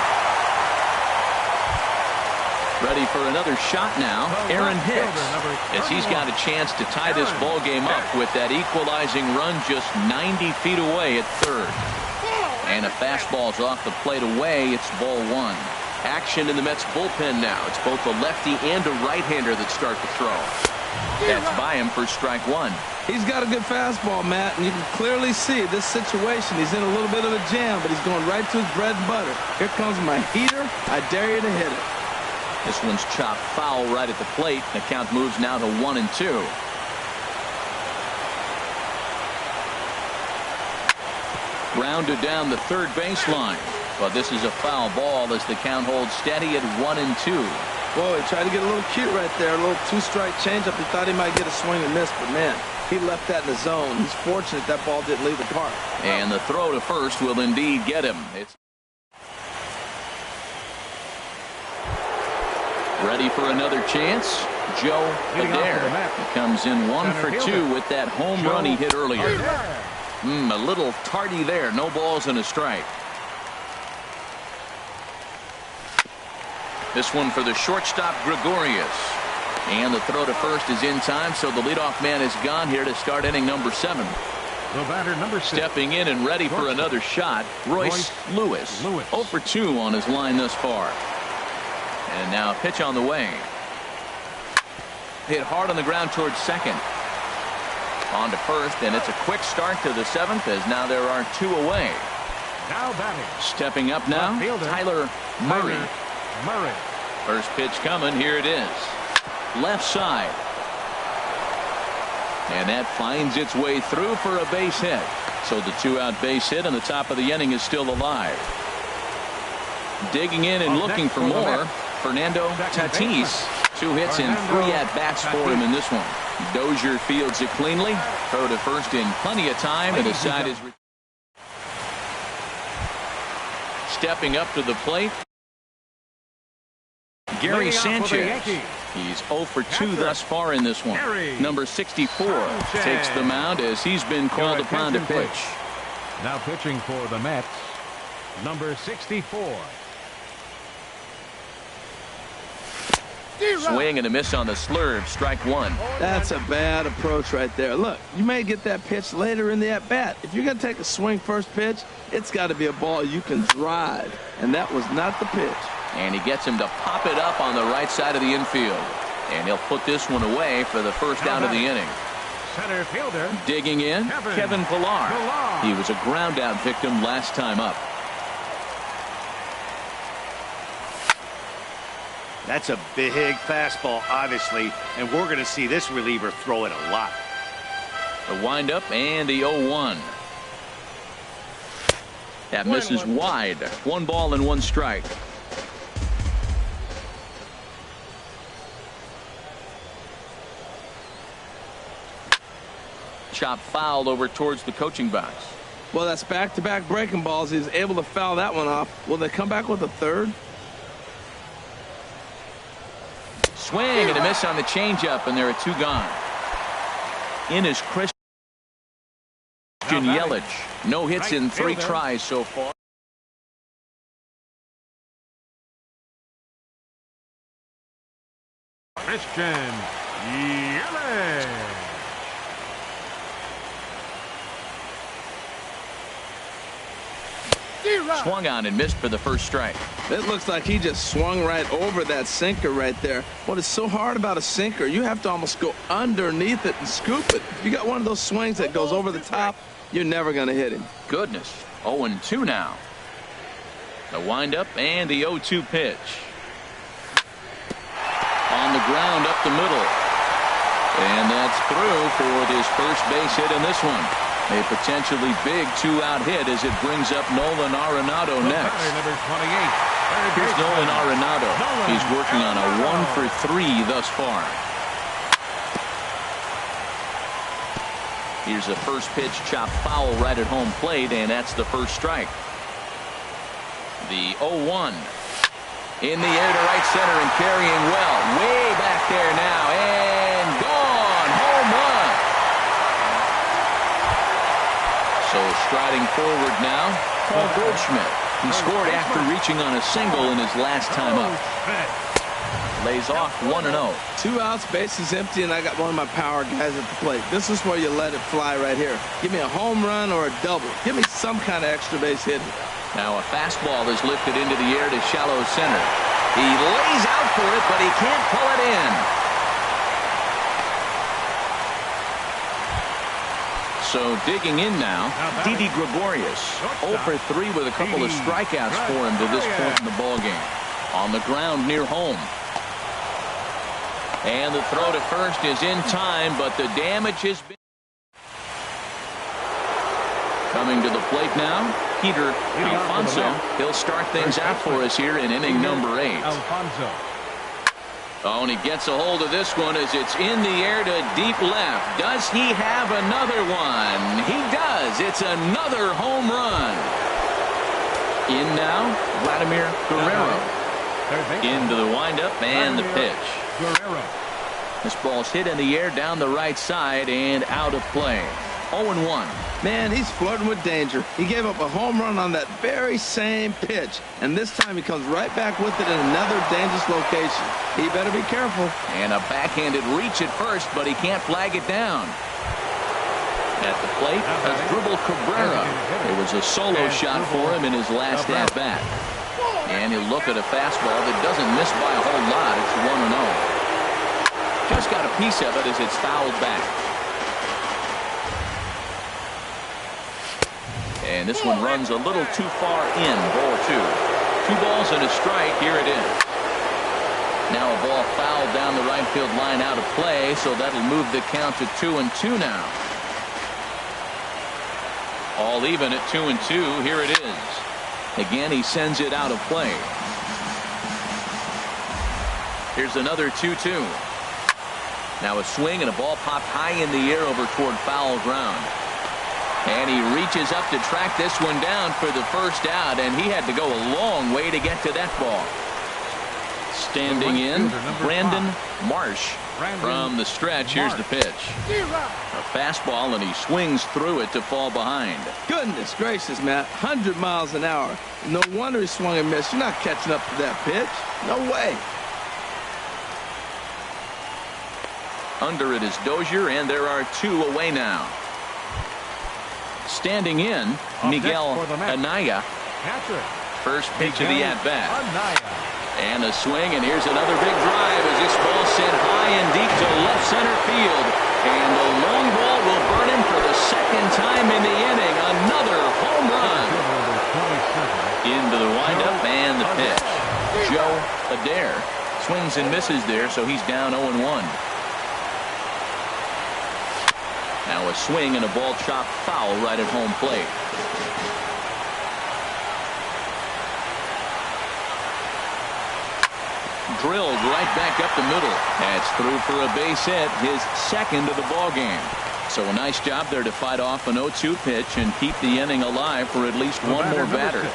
Ready for another shot now, Aaron Hicks, as he's got a chance to tie this ball game up with that equalizing run just 90 feet away at third. And a fastball's off the plate away. It's ball 1. Action in the Mets bullpen now. It's both a lefty and a right-hander that start to throw. That's by him for strike 1. He's got a good fastball, Matt, and you can clearly see this situation. He's in a little bit of a jam, but he's going right to his bread and butter. Here comes my heater. I dare you to hit it. This one's chopped foul right at the plate. The count moves now to 1-2. Grounded down the third baseline. But this is a foul ball as the count holds steady at 1-2. Boy, he tried to get a little cute right there. A little two-strike changeup. He thought he might get a swing and miss, but man, he left that in the zone. He's fortunate that ball didn't leave the park. And the throw to first will indeed get him. It's ready for another chance. Joe Adair. He comes in 1 for 2 with that home run he hit earlier. A little tardy there. No balls and a strike. This one for the shortstop, Gregorius. And the throw to first is in time, so the leadoff man is gone here to start inning number 7. The batter, number 6. Stepping in and ready for another shot, Royce Lewis. 0 for 2 on his line thus far. And now a pitch on the way. Hit hard on the ground towards second. On to first, and it's a quick start to the 7th as now there are 2 away. Now batting. Stepping up now, Tyler Murray. First pitch coming. Here it is. Left side. And that finds its way through for a base hit. So the 2-out base hit on the top of the inning is still alive. Digging in and looking for more, Fernando Tatis. 2 hits and 3 at-bats for him in this one. Dozier fields it cleanly. Throw to first in plenty of time, and the side is stepping up to the plate. Gary Sanchez. He's 0 for 2 thus far in this one. Number 64 takes the mound as he's been called upon to pitch. Now pitching for the Mets, number 64. Swing and a miss on the slurve. Strike 1. That's a bad approach right there. Look, you may get that pitch later in the at-bat. If you're going to take a swing first pitch, it's got to be a ball you can drive. And that was not the pitch. And he gets him to pop it up on the right side of the infield. And he'll put this one away for the first out of the inning. Center fielder. Digging in, Kevin Pillar. He was a ground out victim last time up. That's a big fastball, obviously, and we're going to see this reliever throw it a lot. The windup and the 0-1. That misses wide. 1 ball and 1 strike. Chop fouled over towards the coaching box. Well, that's back-to-back breaking balls. He's able to foul that one off. Will they come back with a third? Swing and a miss on the changeup, and there are 2 gone. In is Christian Yelich. No hits in 3 tries so far. Christian Yelich. Swung on and missed for the first strike. It looks like he just swung right over that sinker right there. What is so hard about a sinker, you have to almost go underneath it and scoop it. If you got one of those swings that goes over the top, you're never going to hit him. Goodness. 0-2 now. The windup and the 0-2 pitch. On the ground up the middle. And that's through for this first base hit in this one. A potentially big two-out hit as it brings up Nolan Arenado next. Number 28. Here's Nolan Arenado. He's working on a 1-for-3 thus far. Here's a first pitch chopped foul right at home plate, and that's the first strike. The 0-1. In the air to right center and carrying well. Way back there now. And gone. Home run. So striding forward now, Paul Goldschmidt. He scored after reaching on a single in his last time up. Lays off 1-0. 2 outs, bases empty, and I got one of my power guys at the plate. This is where you let it fly right here. Give me a home run or a double. Give me some kind of extra base hit. Now a fastball is lifted into the air to shallow center. He lays out for it, but he can't pull it in. So digging in now, Didi Gregorius. 0-for-3 with a couple of strikeouts for him to this point in the ballgame. On the ground near home. And the throw to first is in time, but the damage has been. Coming to the plate now, Peter Alfonso. He'll start things out for us here in inning number 8. Alfonso. Oh, and he gets a hold of this one as it's in the air to deep left. Does he have another one? He does. It's another home run. In now, Vladimir Guerrero. Into the windup and the pitch. Guerrero. This ball's hit in the air down the right side and out of play. 0-1. Man, he's flirting with danger. He gave up a home run on that very same pitch, and this time he comes right back with it in another dangerous location. He better be careful. And a backhanded reach at first, but he can't flag it down. At the plate, Asdrubal Cabrera. It was a solo shot for him in his last at-bat. And he'll look at a fastball that doesn't miss by a whole lot. It's 1-0. Just got a piece of it as it's fouled back. And this one runs a little too far in. Ball 2. 2 balls and a strike. Here it is. Now a ball fouled down the right field line out of play, so that'll move the count to 2-2 now. All even at 2-2. Here it is. Again, he sends it out of play. Here's another 2-2. Now a swing and a ball popped high in the air over toward foul ground. And he reaches up to track this one down for the first out, and he had to go a long way to get to that ball. Standing in, Brandon Marsh from the stretch. Here's the pitch. A fastball, and he swings through it to fall behind. Goodness gracious, Matt. 100 miles an hour. No wonder he swung and missed. You're not catching up to that pitch. No way. Under it is Dozier, and there are 2 away now. Standing in, Miguel Anaya. First pitch of the at-bat. And a swing, and here's another big drive as this ball sent high and deep to left center field. And the long ball will burn him for the second time in the inning. Another home run. Into the windup and the pitch. Joe Adair swings and misses there, so he's down 0-1. Now a swing and a ball chopped foul right at home plate. Drilled right back up the middle. That's through for a base hit, his second of the ball game. So a nice job there to fight off an 0-2 pitch and keep the inning alive for at least one more batter.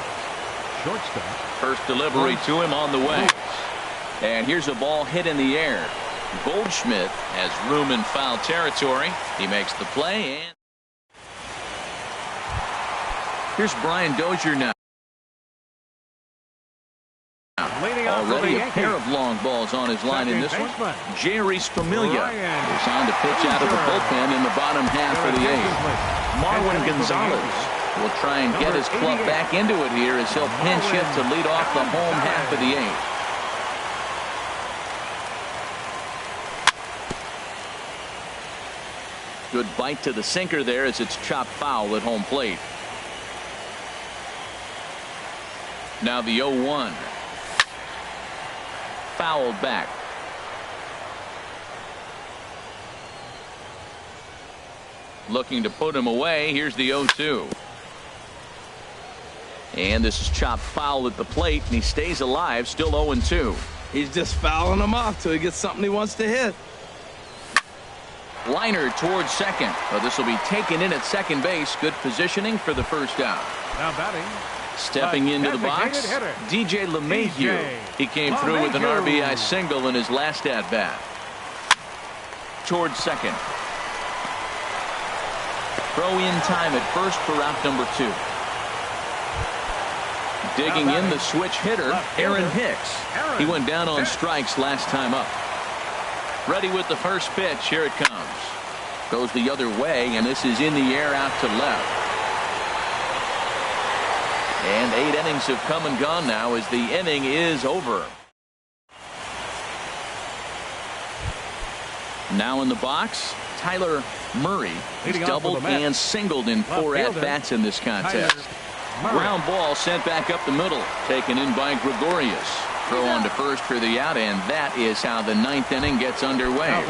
First delivery to him on the way. And here's a ball hit in the air. Goldschmidt has room in foul territory. He makes the play, and here's Brian Dozier now. Already a pair of long balls on his line in this one. Jerry's Familia is on to pitch out of the bullpen in the bottom half of the eighth. Marwin Gonzalez will try and get his club back into it here as he'll pinch hit to lead off the home half of the eighth. Good bite to the sinker there as it's chopped foul at home plate. Now the 0-1. Fouled back. Looking to put him away. Here's the 0-2. And this is chopped foul at the plate, and he stays alive, still 0-2. He's just fouling him off till he gets something he wants to hit. Liner towards second. Well, this will be taken in at second base. Good positioning for the first out. Now batting. Stepping into the box, DJ LeMahieu. He came through with an RBI single in his last at-bat. Towards second. Throw in time at first for out number 2. Digging in the switch hitter, Aaron Hicks. He went down on strikes last time up. Ready with the first pitch. Here it comes. Goes the other way, and this is in the air out to left. And 8 innings have come and gone now as the inning is over. Now in the box, Tyler Murray. He's doubled and singled in 4 at-bats in this contest. Ground ball sent back up the middle, taken in by Gregorius. Throw on to first for the out, and that is how the 9th inning gets underway.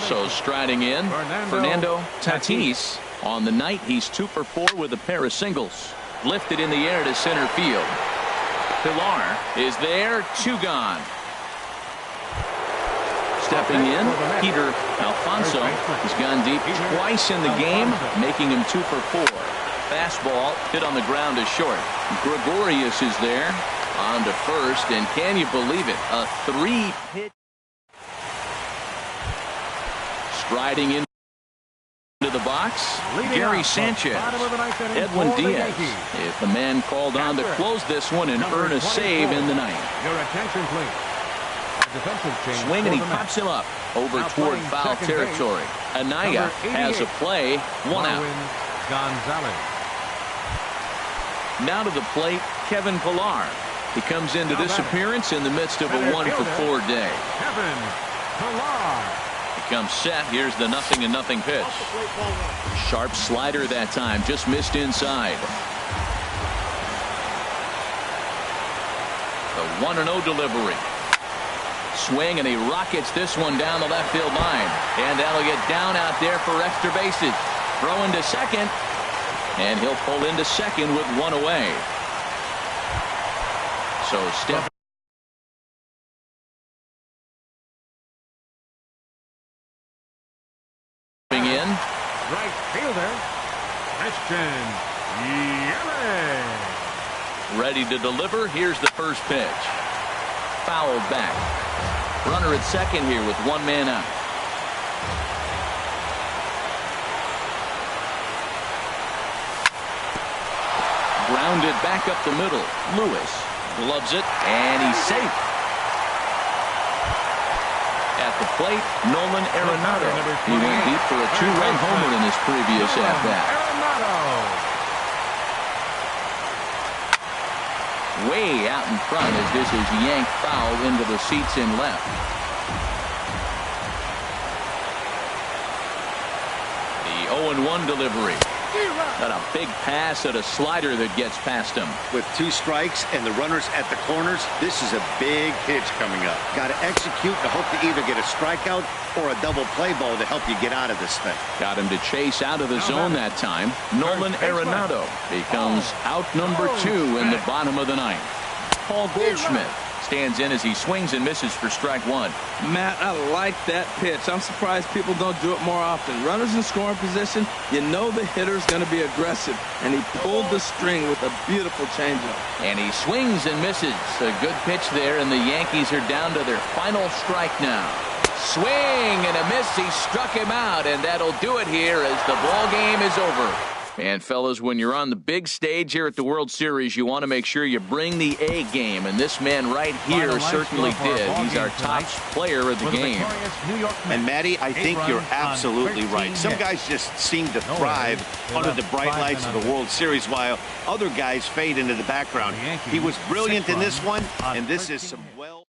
So striding in, Fernando Tatis. On the night, he's 2 for 4 with a pair of singles. Lifted in the air to center field. Pilar is there, 2 gone. Stepping in, Peter Alfonso has gone deep twice in the game, making him 2 for 4. Fastball hit on the ground is short. Gregorius is there. On to first, and can you believe it? A 3-pitch. Striding into the box, Gary Sanchez. Edwin Diaz is the man called on to close this one and earn a save in the 9th. Your attention, please. Swing, and he pops him up over toward foul territory. Anaya has a play, 1 out. Gonzalez. Now to the plate, Kevin Pillar. He comes into this appearance in the midst of a 1 for 4 day. Kevin Pillar. He comes set. Here's the 0-0 pitch. Sharp slider that time, just missed inside. The 1-0 delivery. Swing, and he rockets this one down the left field line. And that'll get down out there for extra bases. Throw into second. And he'll pull into second with 1 away. So step in. Right fielder, Christian Yelich. Ready to deliver. Here's the first pitch. Fouled back. Runner at second here with 1 man out. Grounded back up the middle. Lewis gloves it, and he's safe. At the plate, Nolan Arenado. He went deep for a 2-run homer in his previous at-bat. Way out in front as this is yanked foul into the seats in left. The 0-1 delivery. Got a big pass at a slider that gets past him. With 2 strikes and the runners at the corners, this is a big pitch coming up. Got to execute to hope to either get a strikeout or a double play ball to help you get out of this thing. Got him to chase out of the zone that time. Nolan Arenado becomes out number 2 in the bottom of the 9th. Paul Goldschmidt stands in as he swings and misses for strike 1. Matt, I like that pitch. I'm surprised people don't do it more often. Runners in scoring position, you know the hitter's going to be aggressive, and he pulled the string with a beautiful changeup. And he swings and misses. A good pitch there, and the Yankees are down to their final strike now. Swing and a miss. He struck him out, and that'll do it here as the ball game is over. And, fellas, when you're on the big stage here at the World Series, you want to make sure you bring the A game, and this man right here certainly did. He's our top player of the game. And, Matty, I think you're absolutely right. Some guys just seem to thrive under the bright lights of the World Series, while other guys fade into the background. He was brilliant in this one, and this is some well...